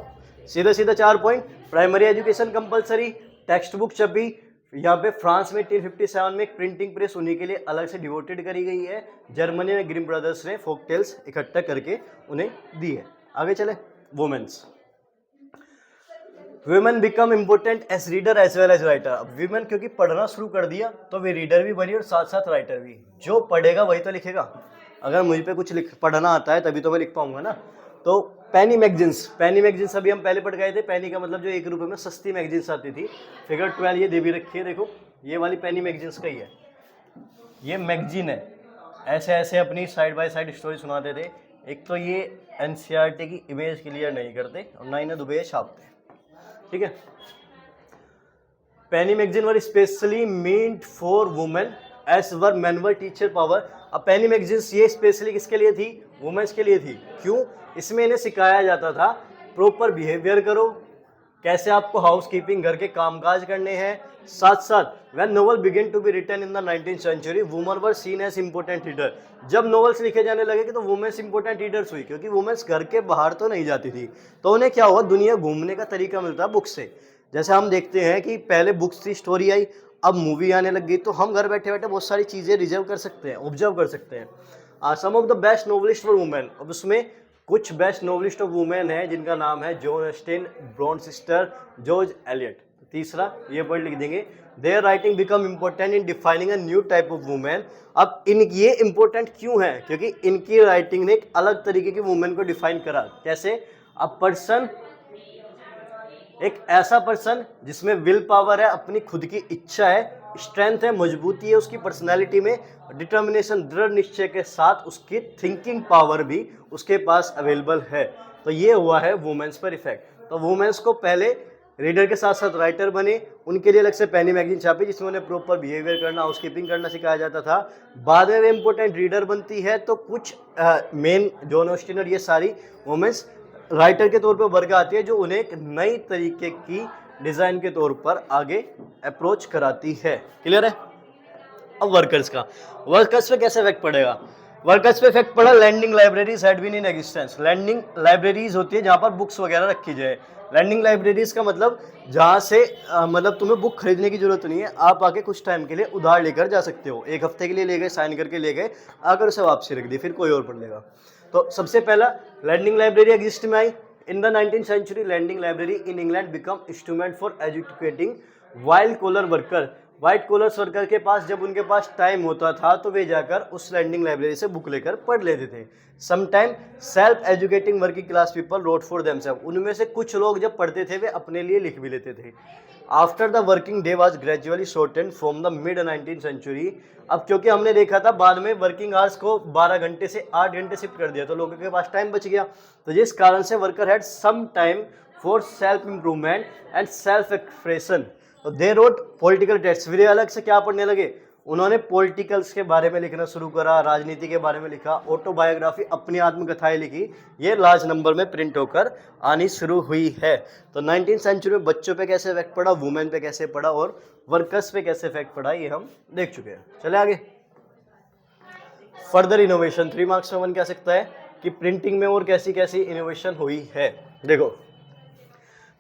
सीधा सीधा 4 point. Primary education compulsory, text book छपी, यहाँ पे फ्रांस में 1857 में एक प्रिंटिंग प्रेस उन्हीं के लिए अलग से डिवोटेड करी गई है। जर्मनी में ग्रिम ब्रदर्स ने फोक टेल्स इकट्ठा करके उन्हें दी है। आगे चले, women's. Women become important as reader as well as writer. अब वुमेन क्योंकि पढ़ना शुरू कर दिया, तो वे रीडर भी बनी और साथ साथ राइटर भी। जो पढ़ेगा वही तो लिखेगा। अगर मुझ पे कुछ पढ़ना आता है तभी तो मैं लिख पाऊंगा ना। तो पेनी मैगजीन्स अभी हम पहले पढ़ गए थे। पेनी का मतलब जो 1 रुपये में सस्ती मैगजीन्स आती थी। फिगर 12 ये दे भी रखी है, देखो ये वाली पेनी मैगजीन्स का ही है। ये मैगजीन है, ऐसे ऐसे अपनी साइड बाय साइड स्टोरी सुनाते थे। एक तो ये एनसीईआरटी की इमेज क्लियर नहीं करते और ना इन्हें दुबई छापते, ठीक है। Penny magazine were specially meant for women as were man were teacher power. अब पेनी मैगजीन्स ये स्पेशली किसके लिए थी, वुमेन्स के लिए थी। क्यों, इसमें इन्हें सिखाया जाता था प्रॉपर बिहेवियर करो, कैसे आपको हाउस कीपिंग, घर के कामकाज करने हैं। साथ साथ when novel begin to be written in the 19th century women were seen as important reader. जब नॉवेल्स लिखे जाने लगे कि तो वुमेन्स इंपोर्टेंट रीडर्स हुई, क्योंकि वुमेन्स घर के बाहर तो नहीं जाती थी, तो उन्हें क्या हुआ, दुनिया घूमने का तरीका मिलता है बुक से। जैसे हम देखते हैं कि पहले बुक्स थी, स्टोरी आई, अब मूवी आने लग गई, तो हम घर बैठे बैठे बहुत सारी चीज़ें रिजर्व कर सकते हैं, ऑब्जर्व कर सकते हैं। Some of the best novelist for women. अब उसमें कुछ बेस्ट नॉवलिस्ट ऑफ वुमेन है जिनका नाम है John Austen, Bronte sister, George Eliot. तीसरा ये पॉइंट लिख देंगे, their writing become important in defining a new type of women. अब ये इम्पोर्टेंट क्यों है, क्योंकि इनकी राइटिंग ने एक अलग तरीके की वुमेन को डिफाइन करा। कैसे, अ पर्सन, एक ऐसा पर्सन जिसमें विल पावर है, अपनी खुद की इच्छा है, स्ट्रेंथ है, मजबूती है उसकी पर्सनैलिटी में, डिटर्मिनेशन, दृढ़ निश्चय के साथ उसकी थिंकिंग पावर भी उसके पास अवेलेबल है। तो ये हुआ है वुमेन्स पर इफेक्ट। तो वुमेन्स को पहले रीडर के साथ साथ राइटर बने, उनके लिए अलग से पेनी मैगजीन छापी जिसमें उन्हें प्रॉपर बिहेवियर करना, हाउसकीपिंग करना सिखाया जाता था। बाद में वे इंपॉर्टेंट रीडर बनती है तो कुछ मेन जॉन ऑस्टिन और ये सारी वुमेन्स राइटर के तौर पर वर्ग आती है जो उन्हें एक नई तरीके की डिज़ाइन के तौर पर आगे अप्रोच कराती है। क्लियर है? अब वर्कर्स पे कैसे इफेक्ट पड़ेगा? वर्कर्स पे इफेक्ट पड़ा, lending libraries had been in existence. Lending libraries होती है जहाँ पर बुक्स वगैरह रखी जाए। लैंडिंग लाइब्रेरीज का मतलब जहाँ से मतलब तुम्हें बुक खरीदने की जरूरत नहीं है, आप आके कुछ टाइम के लिए उधार लेकर जा सकते हो। एक हफ्ते के लिए ले गए, साइन करके ले गए, आकर उसे वापसी रख दी, फिर कोई और पढ़ लेगा। तो सबसे पहला लैंडिंग लाइब्रेरी एग्जिस्ट में आई। In the 19th century lending library in England become instrument for educating white collar worker. White collars worker के पास जब उनके पास टाइम होता था तो वे जाकर उस लैंडिंग लाइब्रेरी से बुक लेकर पढ़ लेते थे। Sometime self educating working class people wrote for themselves. उनमें से कुछ लोग जब पढ़ते थे वे अपने लिए लिख भी लेते थे। After the working day was gradually shortened from the mid 19th century। अब क्योंकि हमने देखा था बाद में वर्किंग आवर्स को 12 घंटे से 8 घंटे शिफ्ट कर दिया तो लोगों के पास टाइम बच गया। तो जिस कारण से worker had some time for self improvement and self expression. तो दे रोट पॉलिटिकल टेक्स्ट। फिर अलग से क्या पढ़ने लगे? उन्होंने पॉलिटिकल्स के बारे में लिखना शुरू करा, राजनीति के बारे में लिखा, ऑटोबायोग्राफी अपनी आत्मकथाएं लिखी। ये लार्ज नंबर में प्रिंट होकर आनी शुरू हुई है। तो 19th century में बच्चों पे कैसे इफेक्ट पड़ा, वुमेन पे कैसे पड़ा और वर्कर्स पे कैसे इफेक्ट पड़ा, ये हम देख चुके हैं। चले आगे। फर्दर इनोवेशन 3 मार्क्स में बन क्या सकता है कि प्रिंटिंग में और कैसी कैसी इनोवेशन हुई है। देखो,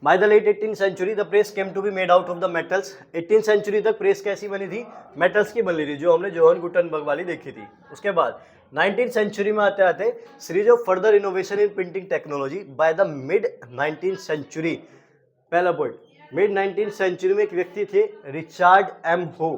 By the late 18th century, the press came to be made out of the metals. 18th century तक प्रेस कैसी बनी थी? मेटल्स की बनी थी, जो हमने जोहन गुटनबर्ग वाली देखी थी। उसके बाद 19th century में आते आते series of further innovation in printing technology by the mid 19th century। पहला पॉइंट, मिड 19th century में एक व्यक्ति थे रिचार्ड एम हो।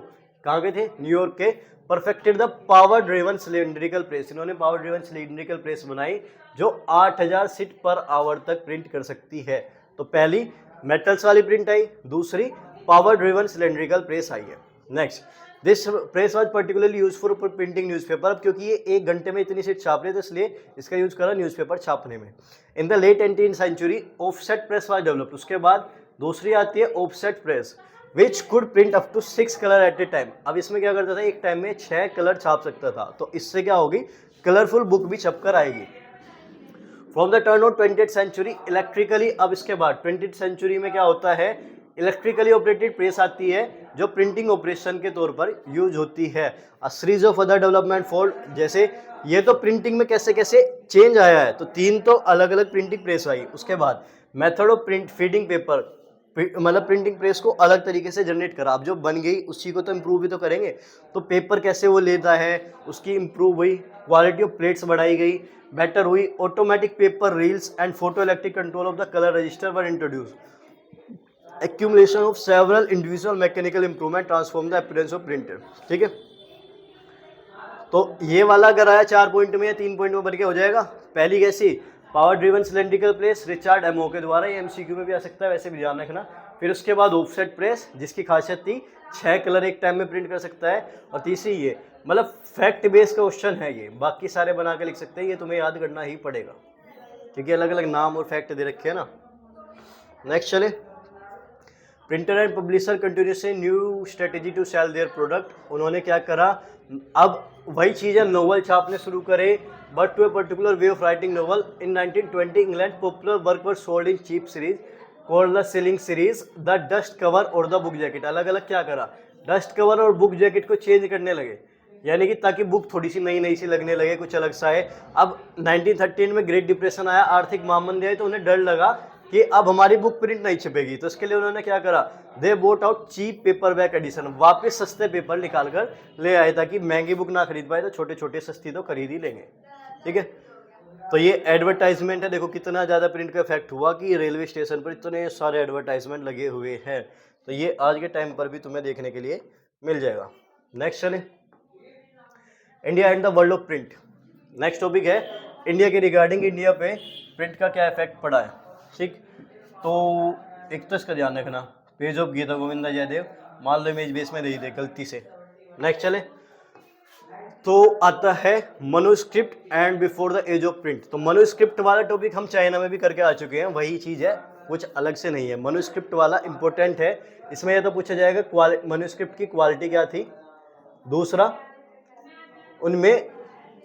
कहाँ के थे? न्यूयॉर्क के। Perfected the power driven cylindrical press. इन्होंने पावर ड्रिवन सिलिंड्रिकल प्रेस बनाई जो 8000 सीट पर आवर तक प्रिंट कर सकती है। तो पहली मेटल्स वाली प्रिंट आई, दूसरी पावर ड्रिवन सिलेंड्रिकल प्रेस आई है। Next, this press was particularly use for printing newspaper. अब क्योंकि ये एक घंटे में इतनी सीट छाप रहे थे इसलिए इसका यूज करा न्यूज़पेपर छापने में। In the late 18th century offset press was developed. उसके बाद दूसरी आती है offset press which could print up to 6 colour at a time. अब इसमें क्या करता था? एक टाइम में 6 कलर छाप सकता था। तो इससे क्या होगी? कलरफुल बुक भी छपकर आएगी। From the turn off 20th century electrically. अब इसके बाद 20th century में क्या होता है? इलेक्ट्रिकली ऑपरेटेड प्रेस आती है जो प्रिंटिंग ऑपरेशन के तौर पर यूज होती है। A series of other development for, जैसे ये तो प्रिंटिंग में कैसे कैसे चेंज आया है, तो 3 तो अलग अलग प्रिंटिंग प्रेस आई। उसके बाद method of print feeding paper, मतलब प्रिंटिंग प्रेस को अलग तरीके से जनरेट करा। अब जो बन गई उसी को तो इम्प्रूव भी तो करेंगे। तो पेपर कैसे वो लेता है उसकी इम्प्रूव हुई, क्वालिटी ऑफ प्लेट्स बढ़ाई गई, बेटर हुई। Automatic paper reels and photo electric control of the colour register were introduce. Accumulation of several individual mechanical improvement transform the appearance of printer. ठीक है, तो ये वाला अगर आया 4 पॉइंट में या 3 पॉइंट में बन के हो जाएगा। पहली कैसी? Power driven cylindrical press Richard M Hoe के द्वारा। ये एमसीक्यू में भी आ सकता है, वैसे भी ध्यान रखना। फिर उसके बाद ऑफसेट प्रेस जिसकी खासियत थी 6 कलर एक टाइम में प्रिंट कर सकता है। और तीसरी ये, मतलब फैक्ट बेस्ड क्वेश्चन है ये, बाकी सारे बना के लिख सकते हैं, ये तुम्हें याद करना ही पड़ेगा क्योंकि अलग अलग नाम और फैक्ट दे रखे हैं ना। नेक्स्ट चले, printer and publisher continuously new strategy to sell their product. उन्होंने क्या करा? अब वही चीज़ें नोवेल छापने शुरू करे, but to a particular way of writing novel. In 1920 England popular work were sold in cheap series called the selling series, the dust cover और द बुक जैकेट। अलग अलग क्या करा? डस्ट कवर और बुक जैकेट को change करने लगे, यानी कि ताकि बुक थोड़ी सी नई नई सी लगने लगे, कुछ अलग सा है। अब 1913 में ग्रेट डिप्रेशन आया, आर्थिक महामंदी आई, तो उन्हें डर लगा कि अब हमारी बुक प्रिंट नहीं छपेगी। तो इसके लिए उन्होंने क्या करा? They brought out cheap paper back edition. वापस सस्ते पेपर निकाल कर ले आए ताकि महंगी बुक ना खरीद पाए तो छोटे छोटे सस्ती तो खरीद ही लेंगे। ठीक है, तो ये एडवर्टाइजमेंट है। देखो कितना ज़्यादा प्रिंट का इफेक्ट हुआ कि रेलवे स्टेशन पर इतने सारे एडवर्टाइजमेंट लगे हुए हैं। तो ये आज के टाइम पर भी तुम्हें देखने के लिए मिल जाएगा। नेक्स्ट चले, India and the world of print. Next topic है इंडिया के रिगार्डिंग, इंडिया पे प्रिंट का क्या इफेक्ट पड़ा है। ठीक, तो एक तो इसका ध्यान रखना, पेज ऑफ गीता गोविंदा जयदेव मान लो इमेज बेस में दे दे गलती से। नेक्स्ट चले, तो आता है manuscript and before the age of print. तो मनुस्क्रिप्ट वाला टॉपिक हम चाइना में भी करके आ चुके हैं, वही चीज़ है कुछ अलग से नहीं है। मनुस्क्रिप्ट वाला इंपॉर्टेंट है, इसमें यह तो पूछा जाएगा मनुस्क्रिप्ट की क्वालिटी क्या थी, दूसरा उनमें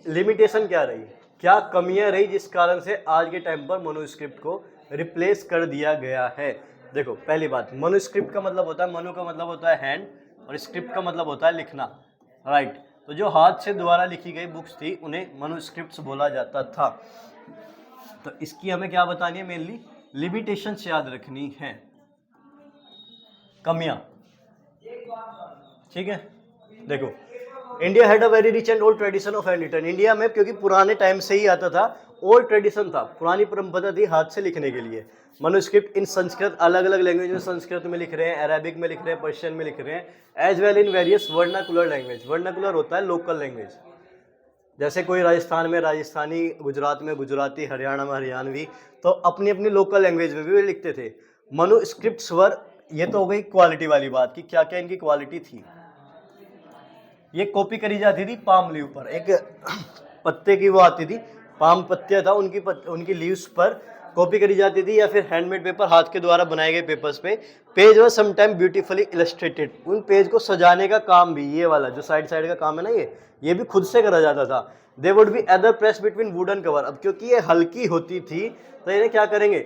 लिमिटेशन क्या रही, क्या कमियां रही जिस कारण से आज के टाइम पर मनुस्क्रिप्ट को रिप्लेस कर दिया गया है। देखो पहली बात, मनुस्क्रिप्ट का मतलब होता है, मनु का मतलब होता है हैंड और स्क्रिप्ट का मतलब होता है लिखना, राइट। तो जो हाथ से द्वारा लिखी गई बुक्स थी उन्हें मनुस्क्रिप्ट्स बोला जाता था। तो इसकी हमें क्या बतानी है, मेनली लिमिटेशंस याद रखनी है, कमियां, ठीक है। देखो India had a very rich and old tradition of hand written. India में क्योंकि पुराने टाइम से ही आता था, ओल्ड ट्रेडिशन था, पुरानी परंपरा थी हाथ से लिखने के लिए। मनुस्क्रिप्ट इन संस्कृत, अलग अलग लैंग्वेज में, संस्कृत में लिख रहे हैं, अरेबिक में लिख रहे हैं, पर्शियन में लिख रहे हैं, as well in various vernacular language. Vernacular होता है लोकल लैंग्वेज, जैसे कोई राजस्थान में राजस्थानी, गुजरात में गुजराती, हरियाणा में हरियाणवी, तो अपनी अपनी लोकल लैंग्वेज में भी वे लिखते थे। मनुस्क्रिप्ट्स वर, ये तो हो गई क्वालिटी वाली बात कि क्या क्या इनकी क्वालिटी थी। ये कॉपी करी जाती थी पाम लीव पर, एक पत्ते की वो आती थी, पाम पत्ते था, उनकी लीव्स पर कॉपी करी जाती थी, या फिर हैंडमेड पेपर, हाथ के द्वारा बनाए गए पेपर्स पे पेज व समटाइम ब्यूटीफुली इलस्ट्रेटेड। उन पेज को सजाने का काम भी, ये वाला जो साइड साइड का काम है ना, ये भी खुद से करा जाता था। They would be other press between wooden cover. अब क्योंकि ये हल्की होती थी तो इन्हें क्या करेंगे,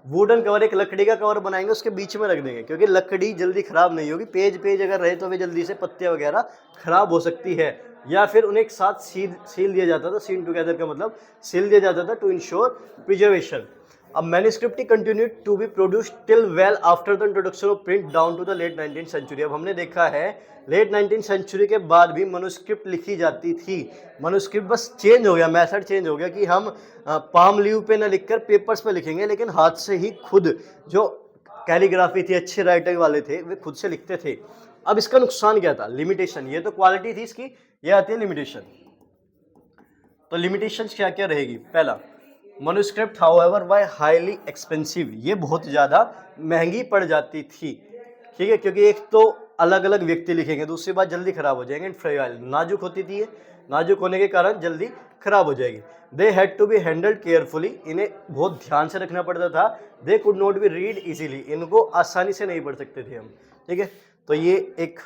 वुडन कवर, एक लकड़ी का कवर बनाएंगे, उसके बीच में रख देंगे, क्योंकि लकड़ी जल्दी खराब नहीं होगी। पेज अगर रहे तो वे जल्दी से पत्ते वगैरह खराब हो सकती है। या फिर उन्हें एक साथ सील दिया जाता था, सील टुगेदर का मतलब सील दिया जाता था to ensure preservation. A manuscript continued to be produced till well after the introduction of print down to the late 19th century। अब हमने देखा है लेट 19th सेंचुरी के बाद भी मनुस्क्रिप्ट लिखी जाती थी। मनुस्क्रिप्ट बस चेंज हो गया, मेथड चेंज हो गया कि हम पाम लीव पे न लिखकर पेपर्स पे लिखेंगे, लेकिन हाथ से ही खुद जो कैलीग्राफी थी, अच्छे राइटर वाले थे, वे खुद से लिखते थे। अब इसका नुकसान क्या था, लिमिटेशन। ये तो क्वालिटी थी इसकी, ये आती है लिमिटेशन। तो लिमिटेशन क्या क्या रहेगी, पहला manuscript however why highly expensive, ये बहुत ज़्यादा महंगी पड़ जाती थी, ठीक है, क्योंकि एक तो अलग अलग व्यक्ति लिखेंगे, दूसरी बात जल्दी खराब हो जाएंगे, फ्रेजाइल, नाजुक होती थी ये, नाजुक होने के कारण जल्दी खराब हो जाएगी। They had to be handled carefully, इन्हें बहुत ध्यान से रखना पड़ता था। They could not be read easily, इनको आसानी से नहीं पढ़ सकते थे हम, ठीक है। तो ये एक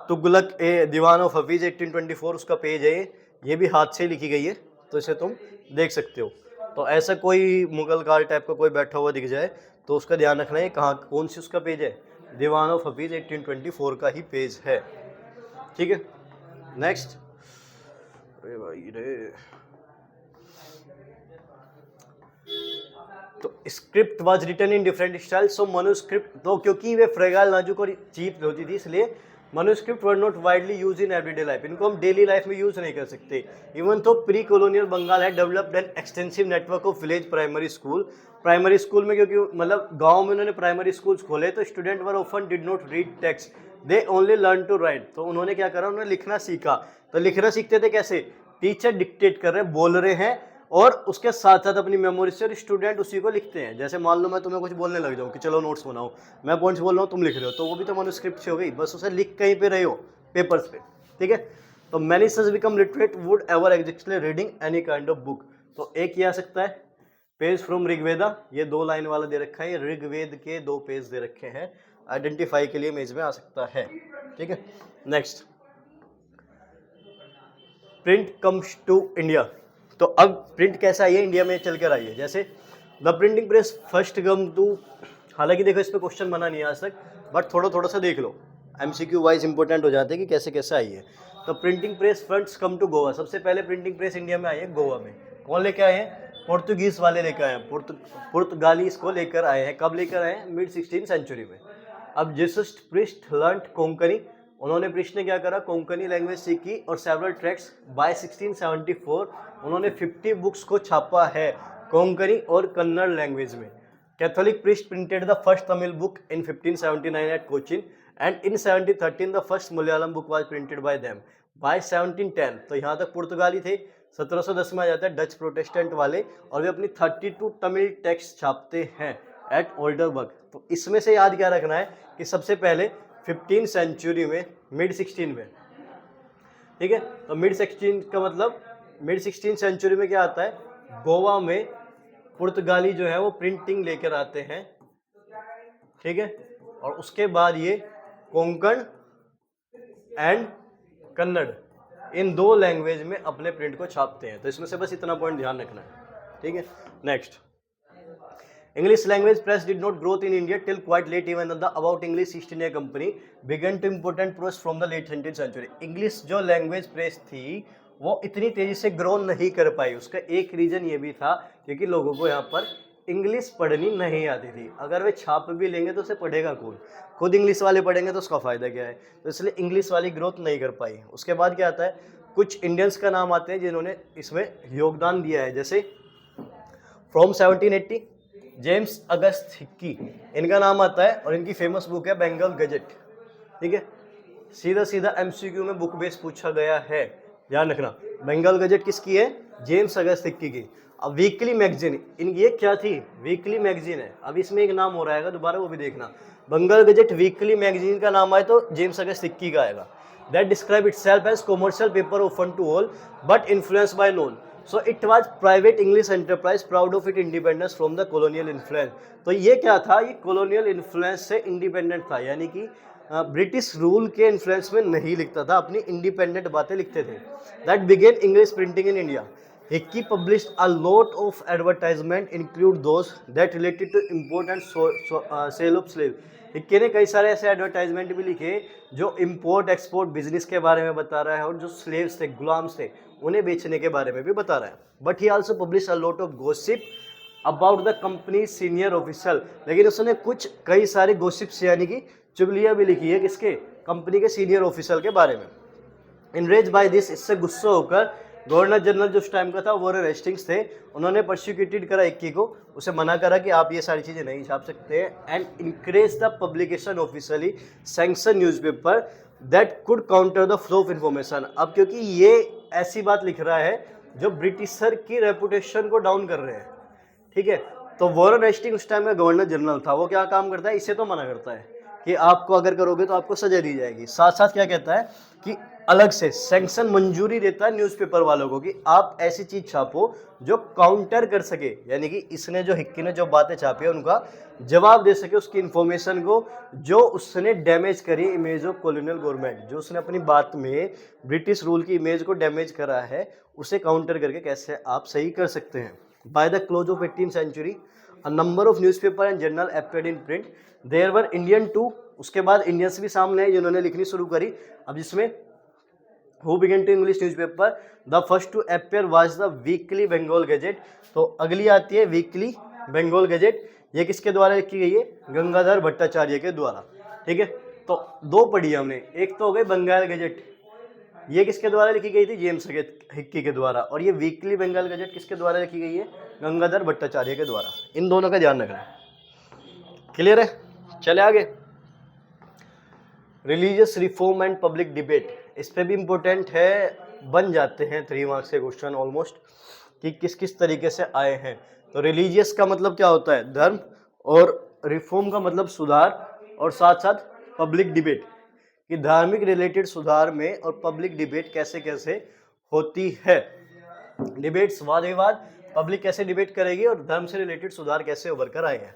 तुगलक ए दीवान ऑफ हफीज 1824 उसका पेज है, ये भी हाथ से लिखी गई है, तो इसे तुम देख सकते हो। तो ऐसा कोई मुगल काल टाइप का कोई बैठा हुआ दिख जाए तो उसका ध्यान रखना है कहाँ, कौन सी उसका पेज है, दीवान ऑफ हफीज 1824 का ही पेज है, ठीक है। नेक्स्ट, अरे भाई रे, तो script was written in different style. So manuscript, तो क्योंकि वे फ्रेगाइल, नाजुक और चीप होती थी, इसलिए manuscript were not widely use in everyday life, इनको हम डेली लाइफ में यूज नहीं कर सकते। इवन तो प्री कॉलोनियल बंगाल है developed an extensive network of village primary school. Primary school में, क्योंकि मतलब गांव में उन्होंने प्राइमरी स्कूल्स खोले, तो student were often did not read text, they only learn to write. तो उन्होंने क्या करा, उन्होंने लिखना सीखा। तो लिखना सीखते थे कैसे, टीचर डिक्टेट कर रहे हैं, बोल रहे हैं, और उसके साथ साथ अपनी मेमोरी से स्टूडेंट उसी को लिखते हैं। जैसे मान लो मैं तुम्हें कुछ बोलने लग जाऊँ कि चलो नोट्स बनाओ, मैं पॉइंट्स बोल रहा हूँ, तुम लिख रहे हो, तो वो भी तो मनुस्क्रिप्ट से हो गई, बस उसे लिख कहीं पे रहे हो पेपर्स पे, ठीक है। तो many such become literate would ever exactly reading any kind of book. तो एक ये आ सकता है, पेज फ्रॉम ऋग्वेदा, ये 2 लाइन वाला दे रखा है, ये ऋग्वेद के 2 पेज दे रखे हैं, आइडेंटिफाई के लिए इमेज में आ सकता है, ठीक है। Next, print comes to India. तो अब प्रिंट कैसा आई है, इंडिया में चल कर आई है। जैसे the printing press first come to, हालांकि देखो इस पर क्वेश्चन बना नहीं आज तक, बट थोड़ा सा देख लो, एमसीक्यू वाइज इंपॉर्टेंट हो जाते हैं कि कैसे कैसे आई है। तो printing press first come to Goa, सबसे पहले प्रिंटिंग प्रेस इंडिया में आई है गोवा में। कौन लेके आए हैं, पोर्तुगीज वाले लेकर आए हैं, पुर्तगाली इसको लेकर आए हैं। कब लेकर आए हैं, मिड 16th सेंचुरी में। अब जीसस प्रिस्ट लर्न कोंकणी, उन्होंने प्रिस्ट ने क्या करा, कोंकणी लैंग्वेज सीखी, और सेवरल ट्रैक्ट्स बाय 1674 उन्होंने 50 बुक्स को छापा है कोंकणी और कन्नड़ लैंग्वेज में। Catholic priest printed the first Tamil book in 1579 at Cochin, and in 1713 the first Malayalam book was printed by them by 1710। तो यहाँ तक पुर्तगाली थे। 1710 में आ जाता है डच प्रोटेस्टेंट वाले, और वे अपनी 32 तमिल टेक्स्ट छापते हैं एट ओल्डरबर्ग। तो इसमें से याद क्या रखना है कि सबसे पहले 15th सेंचुरी में, मिड 16 में, ठीक है। तो मिड 16 का मतलब मिड 16th सेंचुरी में क्या आता है, गोवा में पुर्तगाली जो है वो प्रिंटिंग लेकर आते हैं, ठीक है, और उसके बाद ये कोंकण एंड कन्नड़ इन दो लैंग्वेज में अपने प्रिंट को छापते हैं। तो इसमें से बस इतना पॉइंट ध्यान रखना है, ठीक है। Next, English language press did not growth in India till quite late, even the About English East India Company began to important press from the late 17th century. English जो लैंग्वेज प्रेस थी वो इतनी तेजी से grow नहीं कर पाई। उसका एक रीजन ये भी था क्योंकि लोगों को यहाँ पर इंग्लिश पढ़नी नहीं आती थी। अगर वे छाप भी लेंगे तो उसे पढ़ेगा कौन, खुद इंग्लिश वाले पढ़ेंगे तो उसका फ़ायदा क्या है। तो इसलिए इंग्लिश वाली ग्रोथ नहीं कर पाई। उसके बाद क्या आता है, कुछ इंडियंस का नाम आते हैं जिन्होंने इसमें योगदान दिया है, जैसे फ्रॉम 1780 जेम्स अगस्त हिक्की, इनका नाम आता है और इनकी फेमस बुक है बंगाल गजेट, ठीक है। सीधा सीधा एमसीक्यू में बुक बेस पूछा गया है, ध्यान रखना। बंगाल गजेट किसकी है, जेम्स अगस्त हिक्की की। अब वीकली मैगजीन, इन ये क्या थी, वीकली मैगजीन है। अब इसमें एक नाम हो रहा है दोबारा, वो भी देखना। बंगाल गजेट वीकली मैगजीन का नाम आए तो जेम्स अगस्त हिक्की का आएगा। That describe itself as commercial paper open to all but influence by none. So it was private English enterprise proud of its independence from the colonial influence। तो ये क्या था, ये colonial influence से independent था, यानी कि ब्रिटिश रूल के इन्फ्लुएंस में नहीं लिखता था, अपनी इंडिपेंडेंट बातें लिखते थे। That began English printing in India। Hickey published a lot of advertisement include those that related to import and sale of slaves। Hickey ने कई सारे ऐसे एडवर्टाइजमेंट भी लिखे जो इम्पोर्ट एक्सपोर्ट बिजनेस के बारे में बता रहा है और जो स्लेव्स थे, गुलाम्स थे, उन्हें बेचने के बारे में भी बता रहा है। But he also publish a lot of gossip about the company senior officer. लेकिन उसने कुछ कई सारे गॉसिप्स यानी कि चुगलियां भी लिखी है, किसके, कंपनी के सीनियर ऑफिसर के बारे में। इनरेज बाय दिस, इससे गुस्सा होकर गवर्नर जनरल जो उस टाइम का था वॉरेन हेस्टिंग्स थे, उन्होंने प्रोसिक्यूटेड करा हिक्की को, उसे मना करा कि आप ये सारी चीज़ें नहीं छाप सकते हैं। And encourage the publication officially sanction newspaper that could counter the flow of information. अब क्योंकि ये ऐसी बात लिख रहा है जो ब्रिटिशर की रेपुटेशन को डाउन कर रहे हैं, ठीक है। तो वॉरेन हेस्टिंग उस टाइम का गवर्नर जनरल था, वो क्या काम करता है, इसे तो मना करता है कि आपको अगर करोगे तो आपको सजा दी जाएगी। साथ साथ क्या कहता है कि अलग से सैंक्शन मंजूरी देता है न्यूज़पेपर वालों को कि आप ऐसी चीज छापो जो काउंटर कर सके, यानी कि इसने जो हिक्की ने जो बातें छापी है उनका जवाब दे सके उसकी इंफॉर्मेशन को जो उसने डैमेज करी इमेज ऑफ कॉलोनियल गवर्नमेंट, जो उसने अपनी बात में ब्रिटिश रूल की इमेज को डैमेज करा है उसे काउंटर करके कैसे आप सही कर सकते हैं। By the close of 18th century a number of newspaper and journal appeared in print, there were Indian too. उसके बाद इंडियंस भी सामने है जिन्होंने लिखनी शुरू करी। अब जिसमें Who began to English newspaper? The first to appear was the Weekly Bengal Gazette। तो अगली आती है वीकली बंगाल गजेट, ये किसके द्वारा लिखी गई है, गंगाधर भट्टाचार्य के द्वारा, ठीक है। तो दो पढ़ी हमने, एक तो हो गई बंगाल गजेट, ये किसके द्वारा लिखी गई थी, जेम्स हिक्की के द्वारा, और ये वीकली बंगाल गजेट किसके द्वारा लिखी गई है, गंगाधर भट्टाचार्य के द्वारा। इन दोनों का ध्यान रखना है, क्लियर है। चले आगे, religious reform and public debate, इस पे भी इम्पोर्टेंट है, बन जाते हैं 3 मार्क्स के क्वेश्चन ऑलमोस्ट कि किस किस तरीके से आए हैं। तो रिलीजियस का मतलब क्या होता है, धर्म, और रिफॉर्म का मतलब सुधार, और साथ साथ पब्लिक डिबेट कि धार्मिक रिलेटेड सुधार में और पब्लिक डिबेट कैसे कैसे होती है। डिबेट्स, वाद विवाद, पब्लिक कैसे डिबेट करेगी और धर्म से रिलेटेड सुधार कैसे उभर कर आए हैं।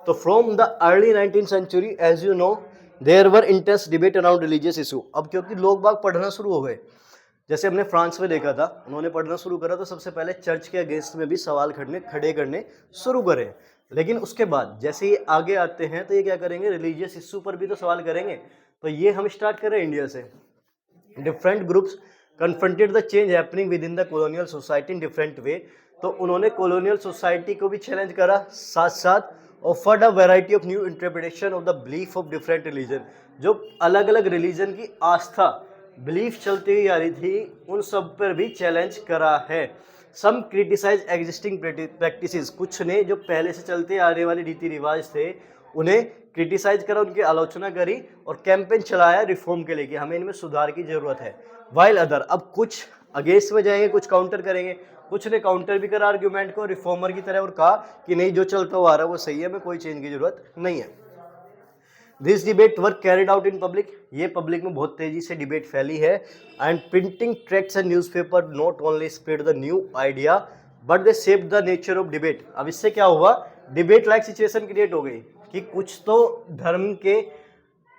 तो from the early 19th century as you know there were intense debate around religious issue. अब क्योंकि लोग बाग पढ़ना शुरू हो गए, जैसे हमने फ्रांस में देखा था, उन्होंने पढ़ना शुरू करा तो सबसे पहले चर्च के अगेंस्ट में भी सवाल खड़े करने शुरू करे। लेकिन उसके बाद जैसे ये आगे आते हैं तो ये क्या करेंगे, रिलीजियस इशू पर भी तो सवाल करेंगे। तो ये हम स्टार्ट करें इंडिया से। Different groups confronted the change happening with in the colonial society in different way. तो उन्होंने कॉलोनियल सोसाइटी को भी चैलेंज करा, साथ साथ offered a variety of new interpretation of the belief of different religion. जो अलग अलग रिलीजन की आस्था बिलीफ चलती हुई आ रही थी उन सब पर भी चैलेंज करा है। सम क्रिटिसाइज एग्जिस्टिंग प्रैक्टिसेस, कुछ ने जो पहले से चलते आने वाले रीति रिवाज थे उन्हें क्रिटिसाइज करा, उनकी आलोचना करी और कैंपेन चलाया रिफॉर्म के लिए कि हमें इनमें सुधार की जरूरत है। वाइल अदर, अब कुछ अगेंस्ट में जाएंगे, कुछ काउंटर करेंगे, कुछ ने काउंटर भी करा आर्ग्यूमेंट को रिफॉर्मर की तरह और कहा कि नहीं जो चलता हुआ आ रहा है वो सही है, हमें कोई चेंज की जरूरत नहीं है। This debate were carried out in public, ये पब्लिक में बहुत तेजी से डिबेट फैली है। And printing tracts and newspaper not only spread the new idea but they shape the nature of debate. अब इससे क्या हुआ, डिबेट लाइक सिचुएशन क्रिएट हो गई कि कुछ तो धर्म के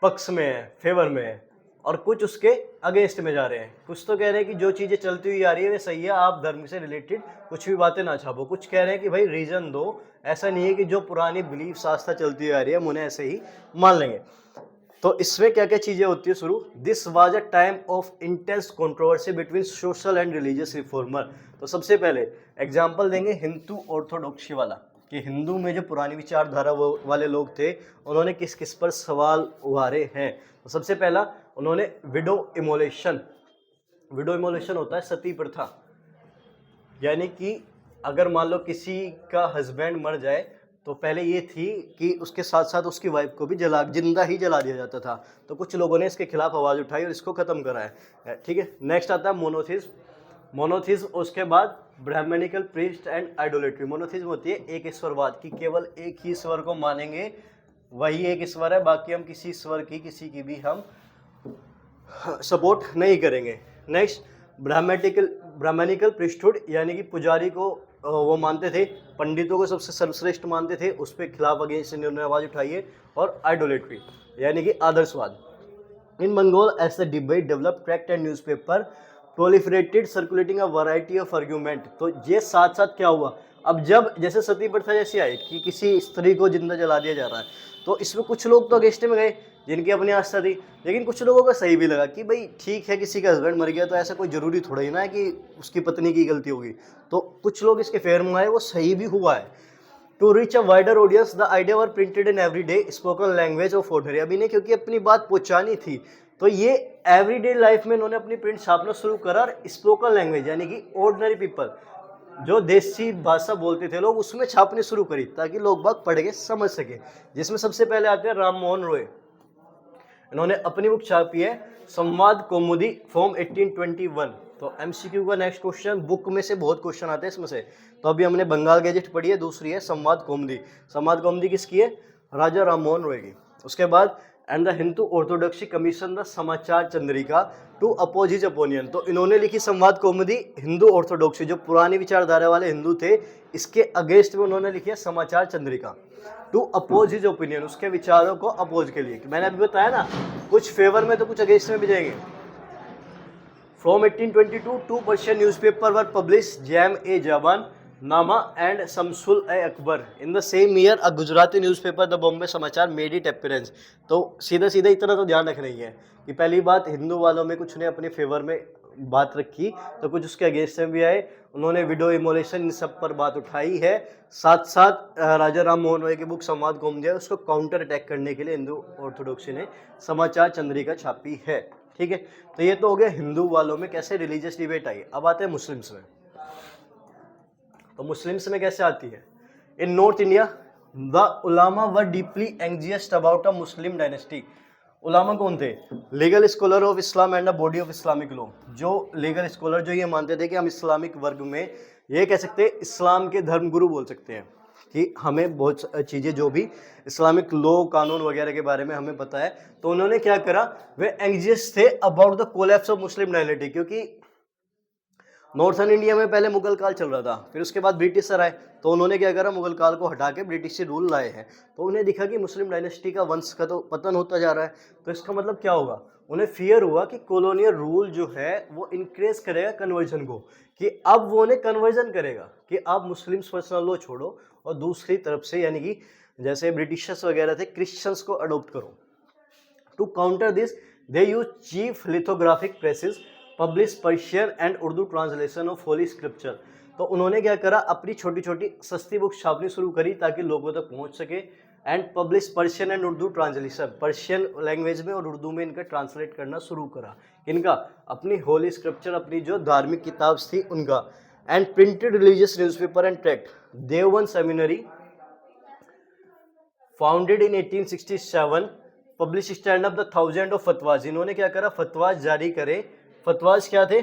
पक्ष में है, फेवर में है, और कुछ उसके अगेंस्ट में जा रहे हैं। कुछ तो कह रहे हैं कि जो चीज़ें चलती हुई आ रही है वे सही है, आप धर्म से रिलेटेड कुछ भी बातें ना छापो। कुछ कह रहे हैं कि भाई रीजन दो, ऐसा नहीं है कि जो पुरानी बिलीफ आस्था चलती हुई आ रही है हम उन्हें ऐसे ही मान लेंगे। तो इसमें क्या क्या चीज़ें होती है शुरू, this was a time of intense controversy between social and religious reformer. तो सबसे पहले एग्जाम्पल देंगे हिंदू ऑर्थोडॉक्सी वाला, कि हिंदू में जो पुरानी विचारधारा वाले लोग थे उन्होंने किस किस पर सवाल उभारे हैं। तो सबसे पहला उन्होंने विडो इमोलेशन, विडो इमोलेशन होता है सती प्रथा, यानी कि अगर मान लो किसी का हस्बैंड मर जाए तो पहले ये थी कि उसके साथ साथ उसकी वाइफ को भी जिंदा ही जला दिया जाता था। तो कुछ लोगों ने इसके खिलाफ आवाज़ उठाई और इसको ख़त्म करा है, ठीक है। नेक्स्ट आता है मोनोथिज्म, मोनोथिज्म उसके बाद Brahmanical priest and idolatry. Monotheism होती है एक ईश्वरवाद, की केवल एक ही ईश्वर को मानेंगे, वही एक ईश्वर है, बाकी हम किसी ईश्वर की किसी की भी हम सपोर्ट नहीं करेंगे। नेक्स्ट ब्राह्मणिकल प्रीस्टहुड, यानी कि पुजारी को वो मानते थे, पंडितों को सबसे सर्वश्रेष्ठ मानते थे, उस पर खिलाफ अगेंस्ट इन्होंने आवाज़ उठाई है। और आइडोलेट्री यानी कि आदर्शवाद। In Bengal as the debate develop tract and newspaper proliferated circulating a variety of argument. तो ये साथ साथ क्या हुआ, अब जब जैसे सती प्रथा जैसी आई कि किसी स्त्री को जिंदा जला दिया जा रहा है, तो इसमें कुछ लोग तो अगेंस्ट में गए जिनकी अपनी आस्था थी, लेकिन कुछ लोगों को सही भी लगा कि भाई ठीक है, किसी का हस्बैंड मर गया तो ऐसा कोई ज़रूरी थोड़ा ही ना है कि उसकी पत्नी की गलती होगी। तो कुछ लोग इसके फेवर में आए, वो सही भी हुआ है। To reach a wider audience the idea were printed in everyday spoken language of ordinary. अभी ने क्योंकि अपनी बात पहुंचानी थी तो ये एवरीडे लाइफ में इन्होंने अपनी प्रिंट छापना शुरू करा, और स्पोकन लैंग्वेज यानी कि ऑर्डिनरी पीपल, जो देसी भाषा बोलते थे लोग, उसमें छापनी शुरू करी ताकि लोग बाग पढ़ के समझ सके। जिसमें सबसे पहले आते हैं राम मोहन रॉय, इन्होंने अपनी बुक छापी है संवाद कौमुदी फ्रॉम 1821। तो एमसीक्यू का नेक्स्ट क्वेश्चन, बुक में से बहुत क्वेश्चन आते हैं इसमें से। तो अभी हमने बंगाल गैजेट पढ़ी है, दूसरी है संवाद कौमुदी। संवाद कौमुदी किसकी है, राजा राम मोहन रॉय की। उसके बाद and the Hindu orthodoxy commission the Samachar Chandrika to oppose his opinion. तो इन्होंने लिखी संवाद कौमुदी, हिंदू ऑर्थोडॉक्सी जो पुरानी विचारधारा वाले हिंदू थे, इसके अगेंस्ट में उन्होंने लिखी है Samachar Chandrika to oppose his opinion, उसके विचारों को अपोज के लिए। मैंने अभी बताया ना, कुछ फेवर में तो कुछ अगेंस्ट में भी जाएंगे। From 1822 two Persian newspaper were publish Jam e Jahan Nama and Shamsul e Akbar. In the same year a Gujarati newspaper the Bombay Samachar made it appearance. तो सीधा सीधा इतना तो ध्यान रखना ही है कि पहली बात, हिंदू वालों में कुछ ने अपने फेवर में बात रखी तो कुछ उसके अगेंस्ट में भी आए। उन्होंने विडो इमोलेशन इन सब पर बात उठाई है। साथ साथ राजा राम मोहन रॉय की बुक संवाद कौमुदी है, उसको काउंटर अटैक करने के लिए हिंदू ऑर्थोडॉक्सी ने समाचार चंद्रिका छापी है, ठीक है। तो ये तो हो गया हिंदू वालों में कैसे रिलीजियस डिबेट आई। अब आते हैं मुस्लिम्स में। तो मुस्लिम्स में कैसे आती है, in North India the ulama were deeply anxious about a Muslim dynasty. Ulama कौन थे, legal scholar of Islam and the body of Islamic law. जो लीगल स्कॉलर जो ये मानते थे कि हम इस्लामिक वर्ग में ये कह सकते हैं, इस्लाम के धर्मगुरु बोल सकते हैं कि हमें बहुत चीज़ें जो भी इस्लामिक लॉ कानून वगैरह के बारे में हमें पता है। तो उन्होंने क्या करा, वे एंग्जियस थे about the collapse of Muslim dynasty, क्योंकि नॉर्थन इंडिया में पहले मुगल काल चल रहा था, फिर उसके बाद ब्रिटिशर आए, तो उन्होंने क्या करा, मुगल काल को हटा के ब्रिटिश रूल लाए हैं। तो उन्हें दिखा कि मुस्लिम डायनेस्टी का वंश का तो पतन होता जा रहा है, तो इसका मतलब क्या होगा, उन्हें फियर हुआ कि कॉलोनियल रूल जो है वो इंक्रेज करेगा कन्वर्जन को, कि अब वो उन्हें कन्वर्जन करेगा कि आप मुस्लिम्स पर्सनल लॉ छोड़ो और दूसरी तरफ से यानी कि जैसे ब्रिटिशर्स वगैरह थे, क्रिश्चियंस को अडोप्ट करो। To counter this they use chief lithographic presses publish Persian and Urdu translation of holy scripture. तो उन्होंने क्या करा, अपनी छोटी छोटी सस्ती बुक छापनी शुरू करी ताकि लोगों तक पहुंच सके। And publish Persian and Urdu translation, Persian language में और उर्दू में इनका ट्रांसलेट करना शुरू करा। इनका अपनी होली स्क्रिप्चर, अपनी जो धार्मिक किताब थी उनका। And printed religious newspaper and tract. Deoband seminary founded in 1867 publish stand up the 1000 of fatwas. इन्होंने क्या करा, फतवाज जारी करे। फतवाज क्या थे,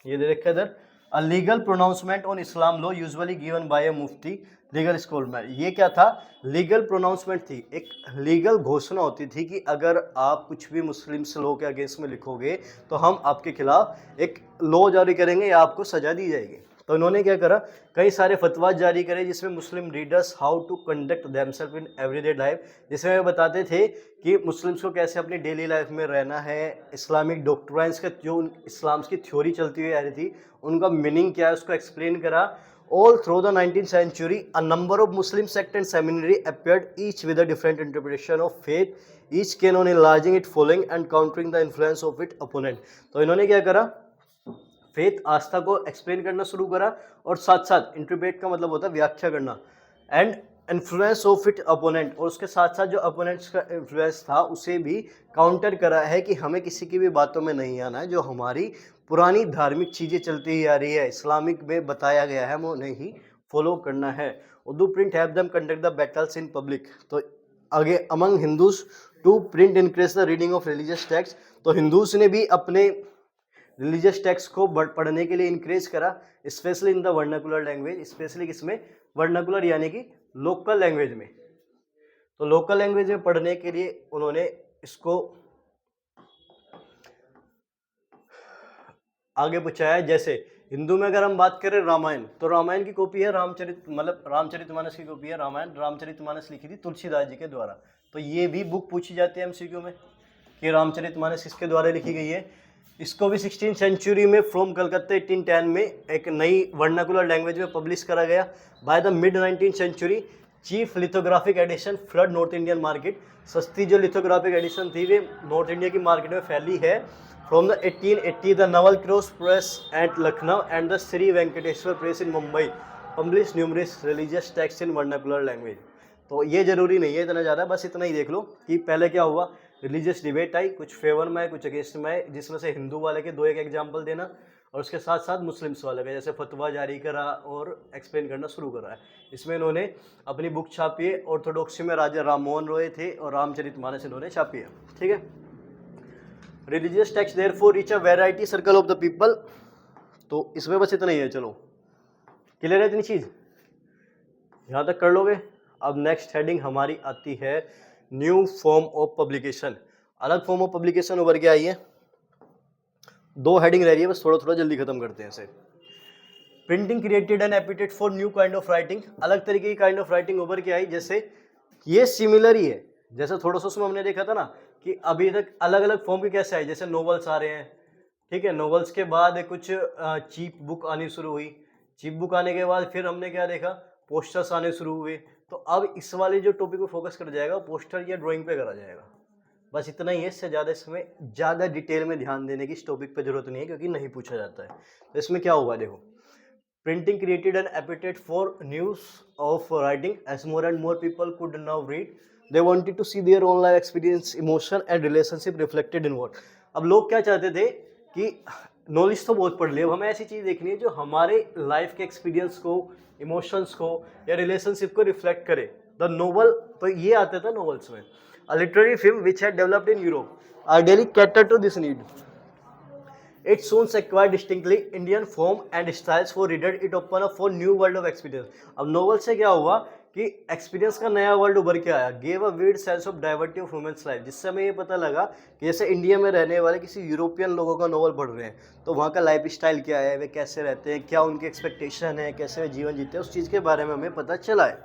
ये दे रखा इधर, a legal pronouncement on Islam law usually given by a Mufti legal scholar. ये क्या था, लीगल प्रोनाउंसमेंट थी, एक लीगल घोषणा होती थी कि अगर आप कुछ भी मुस्लिम लॉ के अगेंस्ट में लिखोगे तो हम आपके खिलाफ एक लॉ जारी करेंगे या आपको सजा दी जाएगी। तो इन्होंने क्या करा, कई सारे फतवा जारी करे जिसमें Muslim readers how to conduct themselves in everyday life, जिसमें वे बताते थे कि मुस्लिम्स को कैसे अपनी डेली लाइफ में रहना है, इस्लामिक डॉक्ट्राइन्स का जो इस्लाम की थ्योरी चलती हुई आ रही थी उनका मीनिंग क्या है उसको एक्सप्लेन करा। All through the 19th century, a number of Muslim sect and seminary appeared, each with a different interpretation of faith, each keen on enlarging its following and countering the influence of its opponent. तो इन्होंने क्या करा, faith आस्था को explain करना शुरू करा और साथ साथ इंटरप्रेट का मतलब होता है व्याख्या करना, and influence of it opponent, और उसके साथ साथ जो अपोनेंट्स का इन्फ्लुएंस था उसे भी काउंटर करा है कि हमें किसी की भी बातों में नहीं आना है, जो हमारी पुरानी धार्मिक चीज़ें चलती ही आ रही है, इस्लामिक में बताया गया है, वो नहीं फॉलो करना है। Urdu print have them conduct the battles in public. तो आगे among Hindus to print increase the reading of religious text, तो हिंदूज ने भी अपने रिलीजियस टेक्स्ट को पढ़ने के लिए इंक्रेज करा, specially in the vernacular language, specially किसमें, वर्नाकुलर यानी कि लोकल लैंग्वेज में। तो लोकल लैंग्वेज में पढ़ने के लिए उन्होंने इसको आगे पूछा। जैसे हिंदू में अगर हम बात करें रामायण, तो रामायण की कॉपी है रामचरितमानस की कॉपी है रामायण, रामचरितमानस लिखी थी तुलसीदास जी के द्वारा। तो ये भी बुक पूछी जाती है एमसीक्यू में कि रामचरितमानस किसके द्वारा लिखी गई है। इसको भी 16th सेंचुरी में फ्रॉम कलकत्ता 1810 में एक नई वर्नाकुलर लैंग्वेज में पब्लिश करा गया। By the mid 19th century chief lithographic edition flood north Indian market, सस्ती जो लिथोग्राफिक एडिशन थी वे नॉर्थ इंडिया की मार्केट में फैली है। From the 1880, the Naval Cross Press at Lucknow and the Sri Venkateswar Press in Mumbai published numerous religious texts in vernacular language. तो ये जरूरी नहीं है इतना ज़्यादा, बस इतना ही देख लो कि पहले क्या हुआ, रिलीजियस डिबेट आई, कुछ फेवर में है कुछ अगेंस्ट में है, जिसमें से हिंदू वाले के 2-1 एग्जाम्पल देना और उसके साथ साथ मुस्लिम्स वाले का जैसे फतवा जारी करा और एक्सप्लेन करना शुरू करा है। इसमें इन्होंने अपनी बुक छापी है, ऑर्थोडॉक्सी में राजा राम मोहन रॉय थे और रामचरितमानस इन्होंने छापी है। ठीक है, religious text therefore reach a variety circle of the people. तो इसमें बस इतना ही है, चलो क्लियर है इतनी चीज़, यहाँ तक कर लोगे। अब नेक्स्ट हेडिंग हमारी आती है न्यू फॉर्म ऑफ पब्लिकेशन। अलग फॉर्म ऑफ पब्लिकेशन उभर के आई है, 2 हेडिंग रह रही है, बस थोड़ा थोड़ा जल्दी खत्म करते हैं इसे। Printing created and appetite for new kind of writing, अलग तरीके की काइंड ऑफ राइटिंग उभर के आई। जैसे ये सिमिलर ही है, जैसे थोड़ा सा उसमें हमने देखा था ना कि अभी तक अलग अलग फॉर्म के कैसे आए, जैसे नॉवेल्स आ रहे हैं, ठीक है, नॉवेल्स के बाद कुछ चीप बुक आनी शुरू हुई, चीप बुक आने के बाद फिर हमने क्या देखा, पोस्टर्स आने शुरू हुए। तो अब इस वाले जो टॉपिक पे फोकस कर जाएगा पोस्टर या ड्राइंग पे करा जाएगा, बस इतना ही है, इससे ज़्यादा इसमें ज़्यादा डिटेल में ध्यान देने की इस टॉपिक पे जरूरत नहीं है क्योंकि नहीं पूछा जाता है। तो इसमें क्या हुआ देखो, printing created and appetite for news of writing as more and more people could now read, they wanted to see their own life experience, emotion and relationship reflected in what। अब लोग क्या चाहते थे कि नॉलेज तो बहुत पढ़ ले, अब हमें ऐसी चीज़ देखनी है जो हमारे लाइफ के एक्सपीरियंस को, इमोशंस को या रिलेशनशिप को रिफ्लेक्ट करे। द नोवेल, तो ये आता था नॉवेल्स में। A literary film which had developed in Europe ideally cater to this need, it soon acquired distinctly Indian form and styles for reader, it opened up for new world of experience। अब novel से क्या हुआ कि experience का नया world उभर के आया, gave a weed sense of diversity of human life, जिससे हमें ये पता लगा कि जैसे इंडिया में रहने वाले किसी यूरोपियन लोगों का नोवेल पढ़ रहे हैं तो वहाँ का लाइफ स्टाइल क्या है, वे कैसे रहते हैं, क्या उनकी एक्सपेक्टेशन है, कैसे वे जीवन जीते हैं, उस चीज़ के बारे में हमें पता चला है।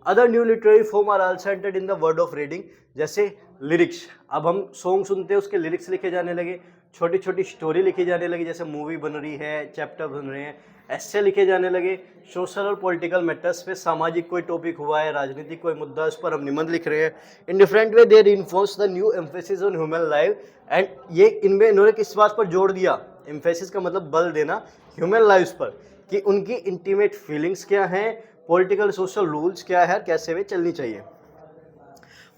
Other new literary form are also entered in the word of reading, जैसे लिरिक्स, अब हम सॉन्ग सुनते हैं उसके लिरिक्स लिखे जाने लगे, छोटी छोटी स्टोरी लिखी जाने लगी, जैसे मूवी बन रही है, चैप्टर बन रहे हैं, ऐसे लिखे जाने लगे। सोशल और पॉलिटिकल मैटर्स पे, सामाजिक कोई टॉपिक हुआ है, राजनीतिक कोई मुद्दा, उस पर हम निबंध लिख रहे हैं। In different way they reinforce the new emphasis on human life, and ये इनमें इन्होंने किस बात पर जोर दिया, एम्फेसिस का मतलब बल देना, ह्यूमन लाइफ पर, कि उनकी इंटीमेट फीलिंग्स क्या हैं, पॉलिटिकल सोशल रूल्स क्या है, कैसे वे चलनी चाहिए।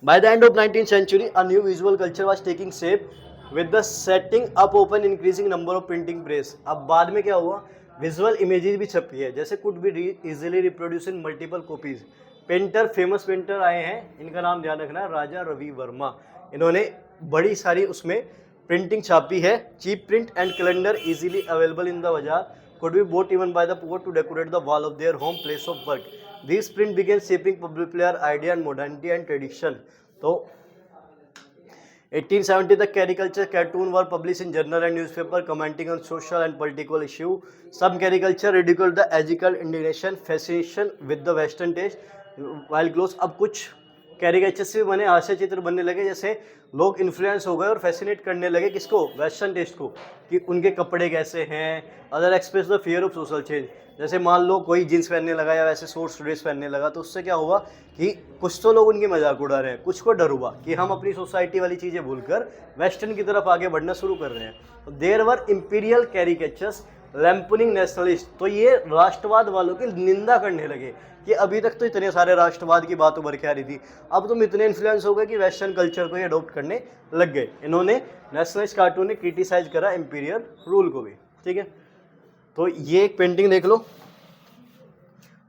By the end of 19th century, a new visual culture was taking shape with the setting up of an increasing number of printing press। अब बाद में क्या हुआ, विजुअल इमेजेस भी छपी है, जैसे could be easily reproduce in multiple copies. Painter, famous painter आए हैं, इनका नाम ध्यान रखना, राजा रवि वर्मा, इन्होंने बड़ी सारी उसमें प्रिंटिंग छापी है। Cheap print and calendar easily available in the bazaar, could be bought even by the poor to decorate the wall of their home place of work। These print began shaping popular idea and modernity and tradition। तो 1870 तक caricature cartoon were published in journal and newspaper commenting on social and political issue. Some caricature ridiculed the ethical indignation, fascination with the western taste, while close. अब कुछ caricature से बने हास्य चित्र बनने लगे, जैसे लोग इन्फ्लुएंस हो गए और फैसिनेट करने लगे किसको, वेस्टर्न टेस्ट को, कि उनके कपड़े कैसे हैं. Other express the fear of social change, जैसे मान लो कोई जीन्स पहनने लगा या वैसे शॉर्ट्स ड्रेस पहनने लगा, तो उससे क्या हुआ कि कुछ तो लोग उनकी मजाक उड़ा रहे हैं, कुछ को डर हुआ कि हम अपनी सोसाइटी वाली चीज़ें भूलकर वेस्टर्न की तरफ आगे बढ़ना शुरू कर रहे हैं. There were imperial caricatures lampooning nationalist, तो ये राष्ट्रवाद वालों की निंदा करने लगे कि अभी तक तो इतने सारे राष्ट्रवाद की बात उभर के आ रही थी, अब तुम इतने इन्फ्लुएंस हो गए कि वेस्टर्न कल्चर को ही अडॉप्ट करने लग गए. इन्होंने नेशनलिस्ट कार्टून ने क्रिटिसाइज करा इंपीरियल रूल को भी. ठीक है, तो ये एक पेंटिंग देख लो,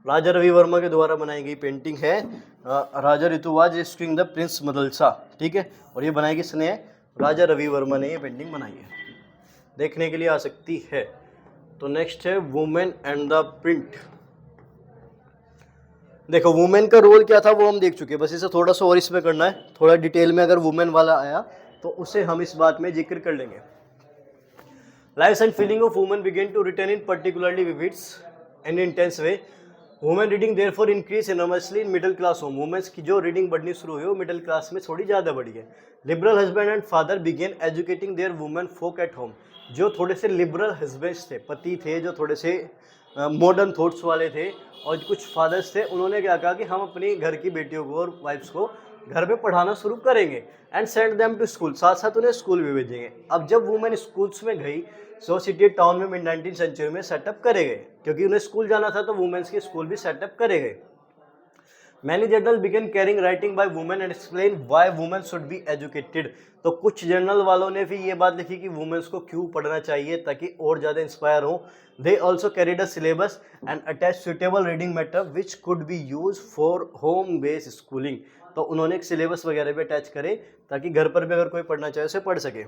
राजा रवि वर्मा के द्वारा बनाई गई पेंटिंग है. राजा ऋतुवाज रेस्क्यूइंग द प्रिंस मदलसा. ठीक है, और ये बनाई किसने है, राजा रवि वर्मा ने ये पेंटिंग बनाई है, देखने के लिए आ सकती है. तो नेक्स्ट है वुमेन एंड द प्रिंट. देखो वुमेन का रोल क्या था वो हम देख चुके हैं, बस इसे थोड़ा सा और इसमें करना है, थोड़ा डिटेल में. अगर वुमेन वाला आया तो उसे हम इस बात में जिक्र कर लेंगे. Lives and feeling of women begin to return in particularly vivids and intense way. Women reading therefore increase enormously in middle class home. Womens की जो रीडिंग बढ़नी शुरू हुई वो मिडिल क्लास में थोड़ी ज़्यादा बढ़ी है. Liberal husband and father began educating their women folk at home. जो थोड़े से लिबरल हस्बैंड्स थे, पति थे जो थोड़े से मॉडर्न थॉट्स वाले थे, और कुछ फादर्स थे, उन्होंने क्या कहा कि हम अपनी घर की बेटियों को और वाइफ्स को घर में पढ़ाना शुरू करेंगे and send them to school, साथ साथ उन्हें स्कूल भी भेजेंगे. अब जब वुमेन स्कूल्स में गई, सो सिटी टाउन में मिड 19th सेंचुरी में सेटअप करे गए, क्योंकि उन्हें स्कूल जाना था तो वुमेन्स के स्कूल भी सेटअप करे गए. Many journal began carrying writing by women and explain why women should be educated. तो कुछ जर्नल वालों ने भी ये बात लिखी कि वुमेन्स को क्यों पढ़ना चाहिए ताकि और ज़्यादा इंस्पायर हो. They also carried a syllabus and attached suitable reading matter which could be used for home based schooling. तो उन्होंने एक सिलेबस वगैरह भी अटैच करे ताकि घर पर भी अगर कोई पढ़ना चाहे उसे पढ़ सके.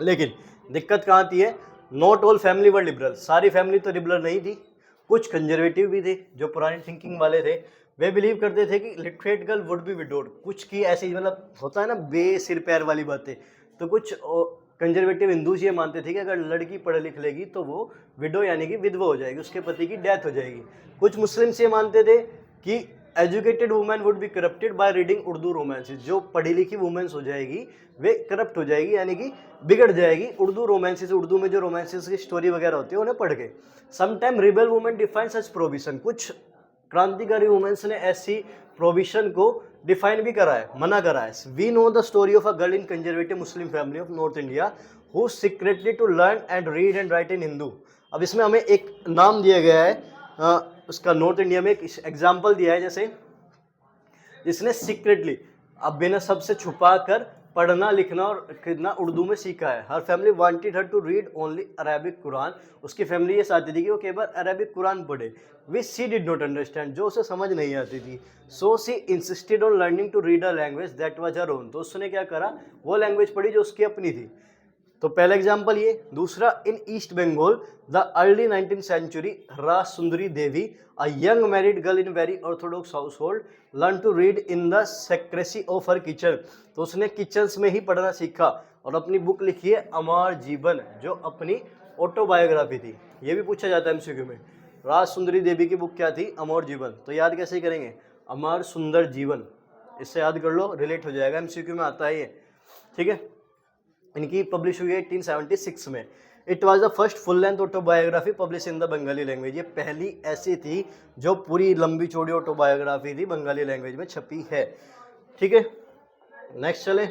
लेकिन दिक्कत कहाँ आती है, not all family were liberal. सारी फैमिली तो लिबरल नहीं थी, कुछ कंजर्वेटिव भी थे जो पुरानी थिंकिंग वाले थे. वे बिलीव करते थे कि literate girl would be widowed. कुछ की ऐसी मतलब होता है ना बे सिर पैर वाली बातें, तो कुछ कंजर्वेटिव हिंदूज ये मानते थे कि अगर लड़की पढ़ लिख लेगी तो वो विडो यानी कि विधवा हो जाएगी, उसके पति की डेथ हो जाएगी. कुछ मुस्लिम्स ये मानते थे कि educated women would be corrupted by reading Urdu romances. जो पढ़ी लिखी वुमेन्स हो जाएगी वे करप्ट हो जाएगी, यानी कि बिगड़ जाएगी उर्दू रोमांसेस, उर्दू में जो रोमांसेस की स्टोरी वगैरह होती है उन्हें पढ़ के. समटाइम रिबेल वुमेन डिफाइन सच प्रोविजन. कुछ क्रांतिकारी वुमेन्स ने ऐसी प्रोविजन को डिफाइन भी करा है, मना करा है. We know the story of a girl in conservative Muslim family of North India who secretly to learn and read and write in Hindu. अब इसमें हमें एक नाम दिया गया है, उसका नॉर्थ इंडिया में एक एग्जाम्पल दिया है, जैसे जिसने सीक्रेटली अब बिना सबसे छुपा कर पढ़ना लिखना और कितना उर्दू में सीखा है. हर family wanted her to read only Arabic Quran. उसकी फैमिली ये चाहती थी कि वो केवल अरेबिक कुरान पढ़े, which she did not understand, जो उसे समझ नहीं आती थी. So she insisted on learning to read a language that was her own. तो उसने क्या करा, वो लैंग्वेज पढ़ी जो उसकी अपनी थी. तो पहला एग्जाम्पल ये. दूसरा, in East Bengal the early 19th century Raj Sundari Devi, a young married girl in very orthodox household, learn to read in the secrecy of her kitchen. तो उसने किचन्स में ही पढ़ना सीखा और अपनी बुक लिखी है अमर जीवन, जो अपनी ऑटोबायोग्राफी थी. ये भी पूछा जाता है एमसीक्यू में, राज सुंदरी देवी की बुक क्या थी, अमर जीवन. तो याद कैसे करेंगे, अमर सुंदर जीवन, इससे याद कर लो, रिलेट हो जाएगा, एमसीक्यू में आता है ये. ठीक है, इनकी पब्लिश हुई है 1876 में. It was the first full length autobiography publish in the Bengali language. ये पहली ऐसी थी जो पूरी लंबी चौड़ी ऑटोबायोग्राफी थी बंगाली लैंग्वेज में छपी है. ठीक है, नेक्स्ट चले.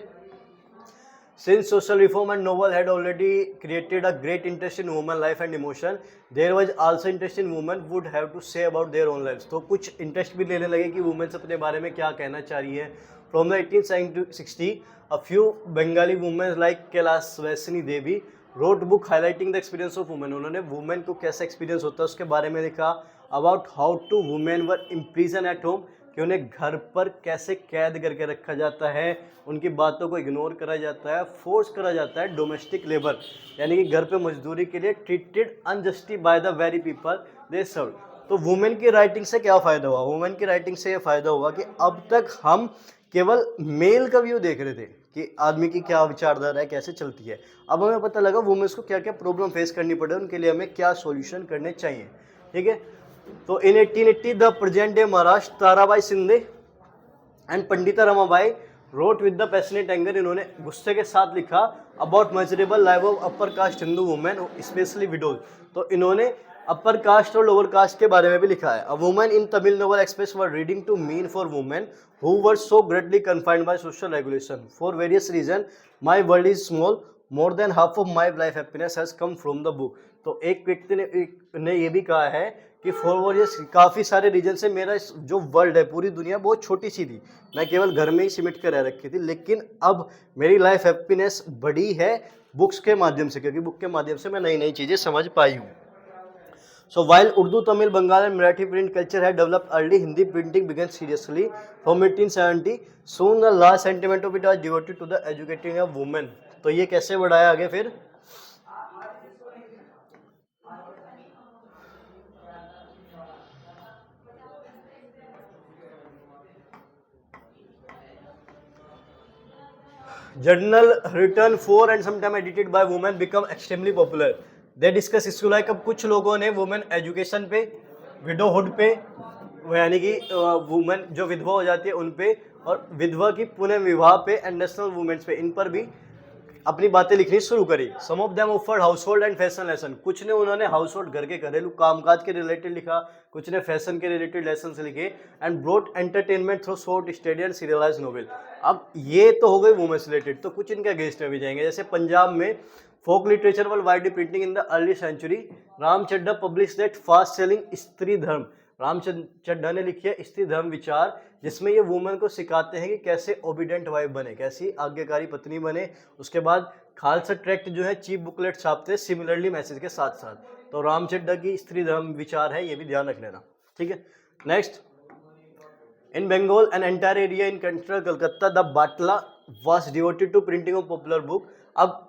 Since social reform and novel had already created a great interest in women life and emotion, there was also interest in women would have to say about their own lives. तो कुछ interest भी लेने लगे कि women's अपने बारे में क्या कहना चाह रही है. From the 1860, a few Bengali women like Kailash Vaishni Devi wrote book highlighting the experience of women. उन्होंने वुमेन को कैसा एक्सपीरियंस होता है उसके बारे में लिखा. About how to women were imprisoned at home, कि उन्हें घर पर कैसे कैद करके रखा जाता है, उनकी बातों को इग्नोर करा जाता है, फोर्स करा जाता है डोमेस्टिक लेबर, यानी कि घर पे मजदूरी के लिए treated unjustly by the very people they serve. तो वुमेन की राइटिंग से क्या फ़ायदा हुआ, वुमेन की राइटिंग से ये फ़ायदा हुआ कि अब तक हम केवल मेल का व्यू देख रहे थे, कि आदमी की क्या विचारधारा है, कैसे चलती है। अब हमें पता लगा वुमेन्स को क्या क्या प्रॉब्लम फेस करनी पड़े, उनके लिए हमें क्या सॉल्यूशन करने चाहिए। ठीक है, तो in 1880 the present day Maharashtra Tarabai Shinde and Pandita Ramabai wrote with the passionate anger, इन्होंने गुस्से के साथ लिखा about measurable life of upper caste Hindu women specially widows. तो इन्होंने अपर कास्ट और लोअर कास्ट के बारे में भी लिखा है। A woman in Tamil novel express were reading to mean for women who were so greatly confined by social regulation for various reason my world is small more than half of my life happiness has come from the book. तो एक व्यक्ति ने ये भी कहा है कि for warriors काफ़ी सारे रीजन से मेरा जो वर्ल्ड है, पूरी दुनिया बहुत छोटी सी थी, मैं केवल घर में ही सिमट कर रह रखी थी, लेकिन अब मेरी लाइफ हैप्पीनेस बढ़ी है बुक्स के माध्यम से, क्योंकि बुक के माध्यम से मैं नई नई चीज़ें समझ पाई हूँ। So while Urdu, Tamil, Bengali and Marathi print culture had developed early, Hindi printing began seriously from 1870. Soon the last sentiment of it was devoted to the educating of women. तो ये कैसे बढ़ाया आगे फिर? Journal written for and sometimes edited by women become extremely popular. They discuss issue like, अब कुछ लोगों ने वुमेन एजुकेशन पे, विडोहुड पे, यानी कि वुमेन जो विधवा हो जाती है उन पे, और विधवा की पुनर्विवाह पे एंड नेशनल वुमेन्स पे, इन पर भी अपनी बातें लिखनी शुरू करी। Some of them offered household and fashion lesson, कुछ ने उन्होंने हाउस होल्ड घर के घरेलू कामकाज के रिलेटेड लिखा, कुछ ने फैशन के रिलेटेड लेसन लिखे। And brought entertainment through short study and serialised novel. अब ये तो हो गई वुमेन्स रिलेटेड, तो कुछ इनके अगेंस्ट में भी जाएंगे। जैसे पंजाब में folk literature were widely printing in the early century. Ram Chaddha publish that fast selling Istri Dharam, Ramchandra Chadha ने लिखी है स्त्री धर्म विचार, जिसमें ये वुमेन को सिखाते हैं कि कैसे ओबीडेंट वाइफ बने, कैसी आज्ञाकारी पत्नी बने। उसके बाद खालसा ट्रैक्ट जो है चीप बुकलेट छापते हैं सिमिलरली मैसेज के साथ साथ। तो राम चड्ढा की स्त्री धर्म विचार है, ये भी ध्यान रख लेना। ठीक है, next, in Bengal an entire area in control Calcutta the Battala was devoted to printing of popular book. अब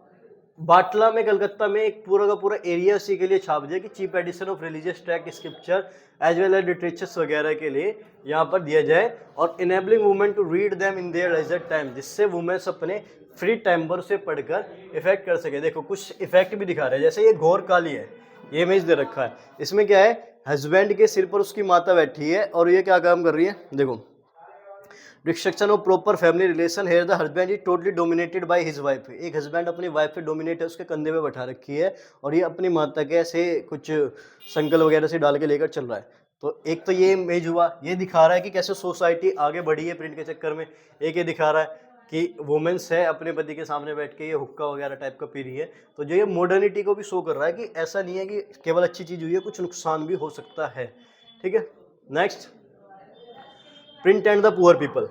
बाटला में कलकत्ता में एक पूरा का पूरा एरिया उसी के लिए छाप दिया कि cheap edition of religious track scripture as well as literatures वगैरह के लिए यहाँ पर दिया जाए, और enabling women to read them in their leisure time, जिससे वुमेन्स अपने फ्री टाइम पर उसे पढ़कर इफेक्ट कर सके। देखो कुछ इफेक्ट भी दिखा रहे हैं, जैसे ये घोर काली है, ये इमेज दे रखा है, इसमें क्या है, हस्बैंड के सिर पर उसकी माता बैठी है और ये क्या काम कर रही है, देखो destruction of proper family relation, here the husband is totally dominated by his wife. एक हस्बैंड अपनी वाइफ पे डोमिनेट है, उसके कंधे पे बैठा रखी है, और ये अपनी माता के ऐसे कुछ संकल वगैरह से डाल के लेकर चल रहा है। तो एक तो ये इमेज हुआ, ये दिखा रहा है कि कैसे सोसाइटी आगे बढ़ी है प्रिंट के चक्कर में। एक ये दिखा रहा है कि वुमेन्स है अपने पति के सामने बैठ के ये हुक्का वगैरह टाइप का पी रही है। तो जो ये मॉडर्निटी को भी शो कर रहा है कि ऐसा नहीं है कि केवल अच्छी चीज़ हुई है, कुछ नुकसान भी हो सकता है। ठीक है, next, print and the poor people.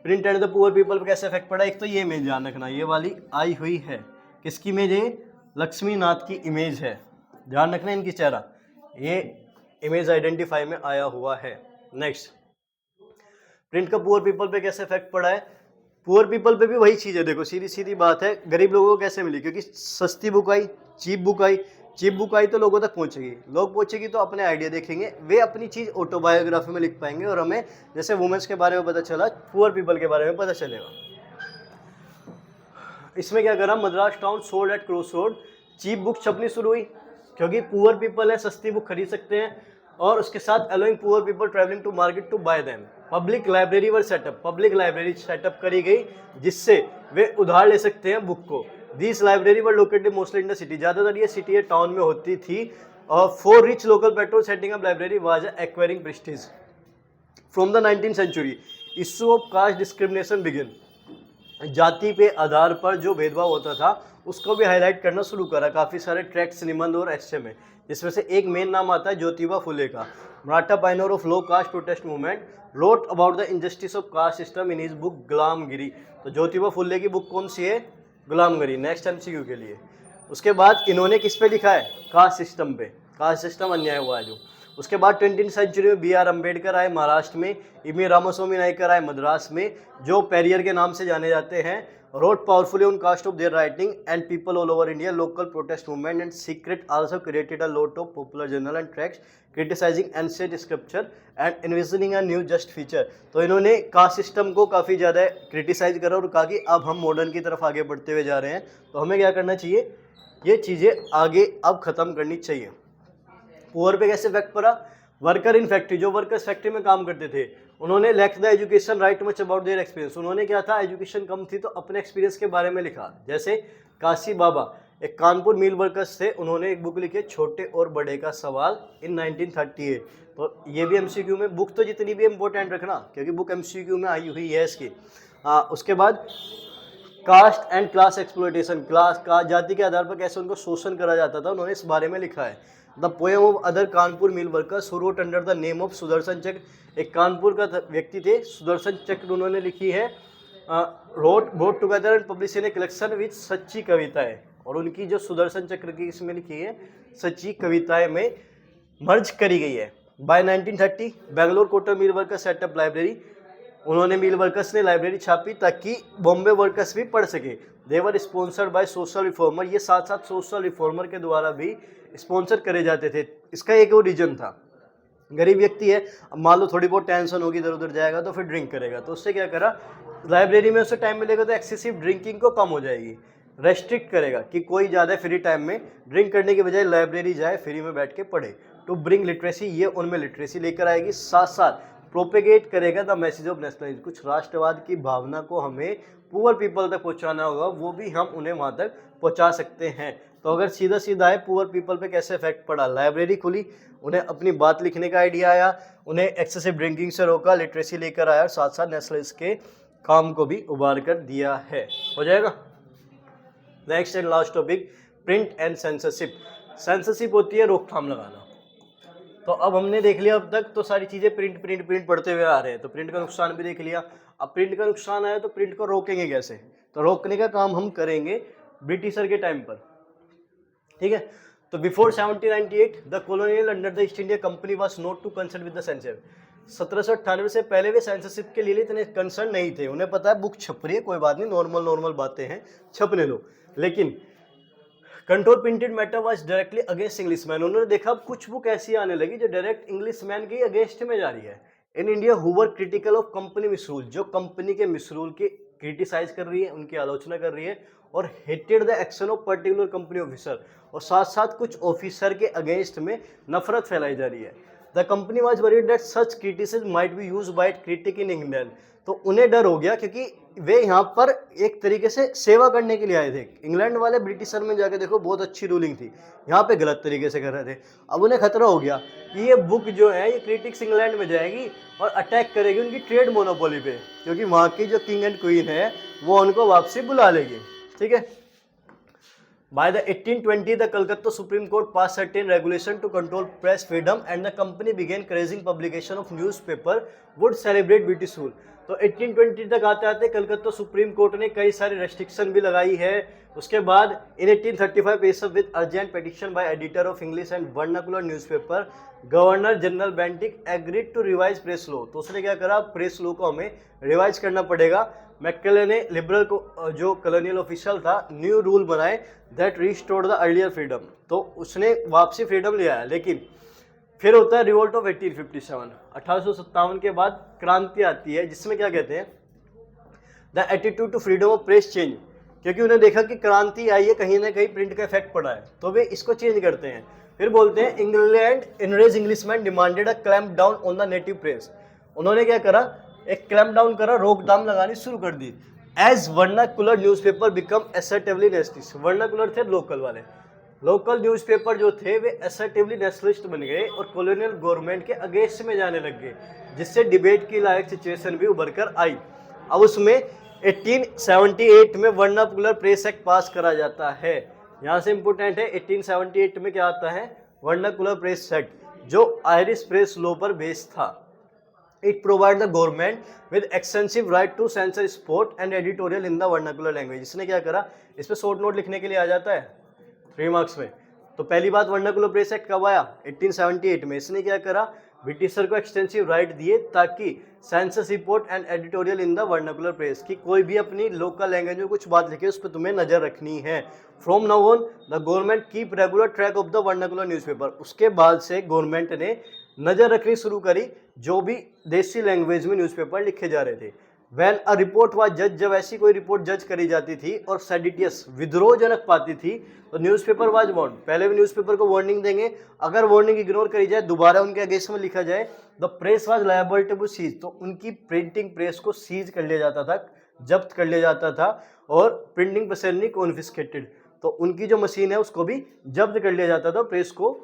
Print and the poor people पर कैसे इफेक्ट पड़ा, एक तो ये इमेज ध्यान रखना, ये वाली आई हुई है, किसकी इमेज है, लक्ष्मी नाथ की इमेज है, ध्यान रखना इनकी चेहरा, ये इमेज आइडेंटिफाई में आया हुआ है। नेक्स्ट, प्रिंट का पुअर पीपल पे कैसे इफेक्ट पड़ा है, पुअर पीपल पे भी वही चीज़ है। देखो सीधी सीधी बात है, गरीब लोगों को कैसे मिली, क्योंकि सस्ती बुक आई, चीप बुक आई, चीप बुक आई तो लोगों तक पहुंचेगी, लोग पहुंचेगी तो अपने आइडिया देखेंगे, वे अपनी चीज़ ऑटोबायोग्राफी में लिख पाएंगे, और हमें जैसे वुमेन्स के बारे में पता चला, पुअर पीपल के बारे में पता चलेगा। इसमें क्या करा, Madras town sold at cross road, cheap book छपनी शुरू हुई, क्योंकि पुअर पीपल है, सस्ती बुक खरीद सकते हैं, और उसके साथ allowing poor people travelling to market to buy them. Public library were setup, public library setup करी गई जिससे वे उधार ले सकते हैं बुक को। This library were located mostly in the city, ज़्यादातर ये सिटी या टाउन में होती थी। और for rich local petrol setting up library was acquiring prestige. From the 19th century issue of caste discrimination begin, जाति पे आधार पर जो भेदभाव होता था उसको भी हाईलाइट करना शुरू करा काफ़ी सारे ट्रैक्ट्स, निबंध और एस्से में, जिसमें से एक मेन नाम आता है ज्योतिबा फुले का। Maratha pioneer of low caste protest movement wrote about the injustice of caste system in his book Gulamgiri. तो ज्योतिबा फुले की बुक कौन सी है, गुलामगिरी। नेक्स्ट MCQ के लिए। उसके बाद इन्होंने किस पे लिखा है, कास्ट सिस्टम पे, कास्ट सिस्टम अन्याय हुआ है जो। उसके बाद 20th सेंचुरी में BR अम्बेडकर आए महाराष्ट्र में, इमी रामास्वामी नायकर आए मद्रास में, जो पेरियर के नाम से जाने जाते हैं, wrote powerfully on cost of their writing, and people all over India, local protest movement and secret also created a lot of popular journal and tracts criticizing ancient scripture and envisioning a new just feature। तो इन्होंने caste system को काफ़ी ज़्यादा criticise करा और कहा कि अब हम मॉडर्न की तरफ आगे बढ़ते हुए जा रहे हैं, तो हमें क्या करना चाहिए, ये चीज़ें आगे अब ख़त्म करनी चाहिए। पुअर पे कैसे इफेक्ट पड़ा, वर्कर इन फैक्ट्री, जो वर्कर्स फैक्ट्री में काम करते थे, उन्होंने lack the education write much about their experience. उन्होंने क्या था, एजुकेशन कम थी तो अपने एक्सपीरियंस के बारे में लिखा। जैसे काशी बाबा एक कानपुर मिल वर्कर्स थे, उन्होंने एक बुक लिखी छोटे और बड़े का सवाल इन 1938। तो ये भी एमसीक्यू में, बुक तो जितनी भी इंपॉर्टेंट रखना क्योंकि बुक एमसीक्यू में आई हुई है इसकी। उसके बाद caste and class exploitation, class का जाति के आधार पर कैसे उनको शोषण करा जाता था, उन्होंने इस बारे में लिखा है। The poem of other Kanpur mill workers who wrote under the name of Sudarshan चक्र, एक कानपुर का व्यक्ति थे सुदर्शन चक्र, उन्होंने लिखी है wrote boat together and publish in a collection with सच्ची कविताएं। और उनकी जो सुदर्शन चक्र की इसमें लिखी है सच्ची कविताएं में मर्ज करी गई है। बाय 1930 बेंगलोर कोटर मिल वर्कर्स सेटअप लाइब्रेरी, उन्होंने मिल वर्कर्स ने लाइब्रेरी छापी ताकि बॉम्बे वर्कर्स भी पढ़ सके। देवर स्पॉन्सर्ड बाय सोशल रिफॉर्मर, ये साथ साथ सोशल रिफॉर्मर के द्वारा भी स्पॉन्सर करे जाते थे। इसका एक वो रीजन था, गरीब व्यक्ति है, अब मान लो थोड़ी बहुत टेंशन होगी, इधर उधर जाएगा तो फिर ड्रिंक करेगा, तो उससे क्या करा, लाइब्रेरी में उसे टाइम मिलेगा तो एक्सेसिव ड्रिंकिंग को कम हो जाएगी। रेस्ट्रिक्ट करेगा कि कोई ज़्यादा फ्री टाइम में ड्रिंक करने के बजाय लाइब्रेरी जाए, फ्री में बैठ के पढ़े। टू ब्रिंग लिटरेसी, ये उनमें लिटरेसी लेकर आएगी। साथ साथ प्रोपेगेट करेगा द मैसेज ऑफ नेशनलिज्म, कुछ राष्ट्रवाद की भावना को हमें पुअर पीपल तक पहुंचाना होगा, वो भी हम उन्हें वहां तक पहुंचा सकते हैं। तो अगर सीधा सीधा है पुअर पीपल पे कैसे इफेक्ट पड़ा, लाइब्रेरी खुली, उन्हें अपनी बात लिखने का आइडिया आया, उन्हें एक्सेसिव ड्रिंकिंग से रोका, लिटरेसी लेकर आया, और साथ साथ नेशनलिस्ट के काम को भी उबार कर दिया है। हो जाएगा। Next and last topic, print and censorship. Censorship होती है रोकथाम लगाना। तो अब हमने देख लिया अब तक तो सारी चीज़ें प्रिंट प्रिंट प्रिंट पढ़ते हुए आ रहे हैं, तो प्रिंट का नुकसान भी देख लिया। अब प्रिंट का नुकसान आया तो प्रिंट को रोकेंगे कैसे, तो रोकने का काम हम करेंगे ब्रिटिशर के टाइम पर, ठीक है। तो before 1798 the colonial under the East India Company was not to concern with the censor. 1798 से पहले वे सेंसरशिप के लिए इतने कंसर्न नहीं थे, उन्हें पता है बुक छप रही है, कोई बात नहीं, नॉर्मल बातें हैं, छपने लो। लेकिन control printed matter was directly against Englishman, उन्होंने देखा अब कुछ बुक ऐसी आने लगी जो डायरेक्ट इंग्लिशमैन के अगेंस्ट में जा रही है। In India who were critical of company मिसरूल, जो कंपनी के मिसरूल के क्रिटिसाइज कर रही है, उनकी आलोचना कर रही है, और hated the action of particular company officer, और साथ साथ कुछ ऑफिसर के अगेंस्ट में नफरत फैलाई जा रही है। The company was worried that such criticism might be used by critic in England, तो उन्हें डर हो गया क्योंकि वे यहाँ पर एक तरीके से सेवा करने के लिए आए थे। इंग्लैंड वाले ब्रिटिशर में जाके देखो बहुत अच्छी रूलिंग थी, यहाँ पे गलत तरीके से कर रहे थे। अब उन्हें खतरा हो गया कि ये बुक जो है ये क्रिटिक्स इंग्लैंड में जाएगी और अटैक करेगी उनकी ट्रेड मोनोपोली पे, क्योंकि वहाँ की जो किंग एंड क्वीन है वो उनको वापसी बुला लेगी, ठीक है। By the 1820, the Calcutta Supreme Court passed certain regulation to control press freedom, and the company began encouraging publication of newspaper would celebrate British rule. तो 1820 तक आते आते कलकत्ता सुप्रीम कोर्ट ने कई सारी रेस्ट्रिक्शन भी लगाई है। उसके बाद इन 1835 पेशअप with urgent petition by editor of English and vernacular newspaper, governor general Bentinck agreed to revise press law. तो उसने क्या करा, प्रेस लॉ को हमें रिवाइज करना पड़ेगा। मैकेले ने लिबरल को जो कॉलोनियल ऑफिशियल था न्यू रूल बनाए that restored the earlier freedom, तो उसने वापसी फ्रीडम ले आया। लेकिन फिर होता है रिवोल्ट ऑफ 1857, 1857 के बाद क्रांति आती है जिसमें क्या कहते हैं, the attitude to freedom of press change, क्योंकि उन्हें देखा कि क्रांति आई है, कहीं ना कहीं प्रिंट का इफेक्ट पड़ा है, तो वे इसको चेंज करते हैं। फिर बोलते हैं England enraged Englishman demanded a clamp down on the native press, उन्होंने क्या करा, एक क्लैम्प डाउन करा, रोकथाम लगानी शुरू कर दी। As vernacular newspaper become assertively nationalist, vernacular थे लोकल वाले, लोकल न्यूज़पेपर जो थे वे एसर्टिवली नेशनलिस्ट बन गए और कॉलोनियल गवर्नमेंट के अगेंस्ट में जाने लग गए, जिससे डिबेट की लायक सिचुएशन भी उभर कर आई। अब उसमें 1878 में वर्नाकुलर प्रेस एक्ट पास करा जाता है। यहाँ से इंपोर्टेंट है 1878 में क्या आता है, वर्नाकुलर प्रेस एक्ट, जो आयरिश प्रेस लॉ पर बेस्ड था। It provide the government with extensive right to censor sport and editorial in the vernacular language। इसने क्या करा, इस पे शॉर्ट नोट लिखने के लिए आ जाता है 3 मार्क्स में। तो पहली बात वर्नाकुलर प्रेस एक्ट कब आया, 1878 में। इसने क्या करा, ब्रिटिशर को एक्सटेंसिव राइट दिए ताकि census report and editorial in the vernacular press, कि कोई भी अपनी लोकल लैंग्वेज में कुछ बात लिखे उस पर तुम्हें नजर रखनी है। From now on the government keep regular track of the vernacular newspaper, उसके बाद से गवर्नमेंट ने नजर रखनी शुरू करी जो भी देसी लैंग्वेज में न्यूज़पेपर लिखे जा रहे थे। वैन अ रिपोर्ट वाज जज, जब ऐसी कोई रिपोर्ट जज करी जाती थी और सेडिटियस विद्रोहजनक पाती थी तो न्यूज़पेपर वाज वार्न, पहले भी न्यूज़पेपर को वार्निंग देंगे, अगर वार्निंग इग्नोर करी जाए दोबारा उनके अगेंस्ट में लिखा जाए the press was liable to be seize, तो उनकी प्रिंटिंग प्रेस को सीज कर लिया जाता था, जब्त कर लिया जाता था, और प्रिंटिंग मशीनरी कॉन्फिस्केटेड, तो उनकी जो मशीन है उसको भी जब्त कर लिया जाता था, प्रेस को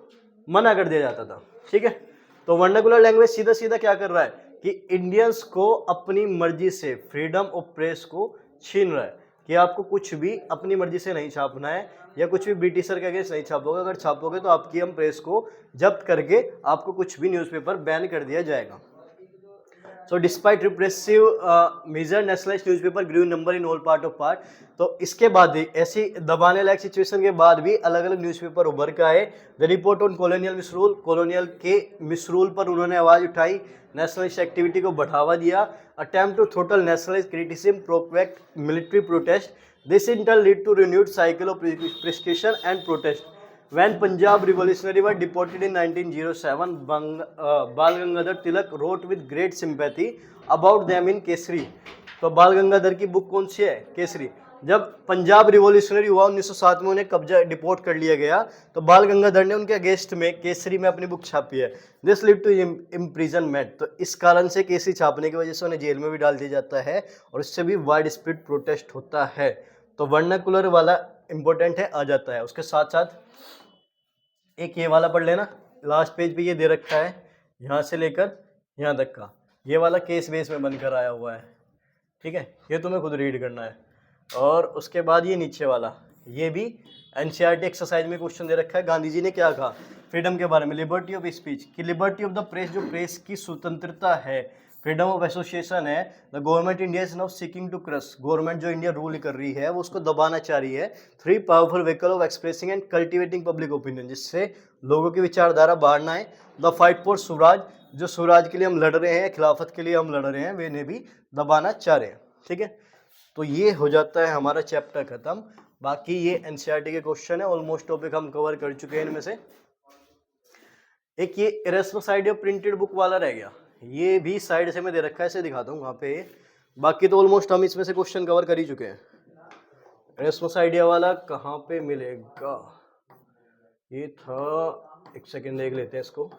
मना कर दिया जाता था। ठीक है, तो वर्नाकुलर लैंग्वेज सीधा सीधा क्या कर रहा है कि इंडियंस को अपनी मर्जी से फ्रीडम ऑफ प्रेस को छीन रहा है, कि आपको कुछ भी अपनी मर्जी से नहीं छापना है या कुछ भी ब्रिटिशर के अगेंस्ट नहीं छापोगे, अगर छापोगे तो आपकी हम प्रेस को जब्त करके आपको कुछ भी न्यूज़पेपर बैन कर दिया जाएगा। So despite repressive measure, nationalist newspaper grew in number in all part of part. तो इसके बाद भी ऐसी दबाने लायक सिचुएशन के बाद भी अलग अलग न्यूज़पेपर उभर के आए। The report on colonial मिसरूल, colonial के मिसरूल पर उन्होंने आवाज़ उठाई, नेशनलिस्ट एक्टिविटी को बढ़ावा दिया, attempt to throttle nationalist criticism, provoked military protest, this in turn lead to renewed cycle of prescription and protest. When Punjab revolutionary were deported in 1907, Bal Gangadhar Tilak wrote with great sympathy about them in Kesari. तो बाल गंगाधर की book कौन सी है? केसरी। जब Punjab revolutionary हुआ 1907 में, उन्हें कब्जा डिपोर्ट कर लिया गया, तो बाल गंगाधर ने उनके अगेंस्ट में केसरी में अपनी बुक छापी है। दिस लीड टू इम्प्रिजनमेंट, तो इस कारण से केसरी छापने की वजह से उन्हें जेल में भी डाल दिया जाता है और इससे भी वाइड स्प्रेड प्रोटेस्ट होता है। तो वर्नाकुलर वाला इंपॉर्टेंट है, आ जाता है। उसके साथ साथ एक ये वाला पढ़ लेना, लास्ट पेज पे ये दे रखा है, यहाँ से लेकर यहाँ तक का ये वाला केस बेस में बनकर आया हुआ है। ठीक है, ये तुम्हें खुद रीड करना है। और उसके बाद ये नीचे वाला, ये भी एनसीईआरटी एक्सरसाइज में क्वेश्चन दे रखा है। गांधी जी ने क्या कहा फ्रीडम के बारे में, लिबर्टी ऑफ स्पीच, कि लिबर्टी ऑफ द प्रेस, जो प्रेस की स्वतंत्रता है, फ्रीडम ऑफ एसोसिएशन है, the government India is now seeking to crush, government जो इंडिया रूल कर रही है वो उसको दबाना चाह रही है। 3 powerful vehicle of expressing and cultivating public opinion, जिससे लोगों की विचारधारा बाहर ना आए। द फाइट फॉर स्वराज, जो स्वराज के लिए हम लड़ रहे हैं, खिलाफत के लिए हम लड़ रहे हैं, वे इन्हें भी दबाना चाह रहे हैं। ठीक है, तो ये हो जाता है हमारा चैप्टर खत्म। बाकी ये एनसीईआरटी के क्वेश्चन है, ऑलमोस्ट टॉपिक हम कवर कर चुके हैं इनमें से। एक ये इरेस्मस आइडिया प्रिंटेड बुक वाला रह गया, ये भी साइड से मैं दे रखा है, इसे दिखाता हूँ वहाँ पे। बाकी तो ऑलमोस्ट हम इसमें से क्वेश्चन कवर कर ही चुके हैं। इरेस्मस आइडिया वाला कहाँ पे मिलेगा, ये था, एक सेकेंड देख लेते हैं इसको।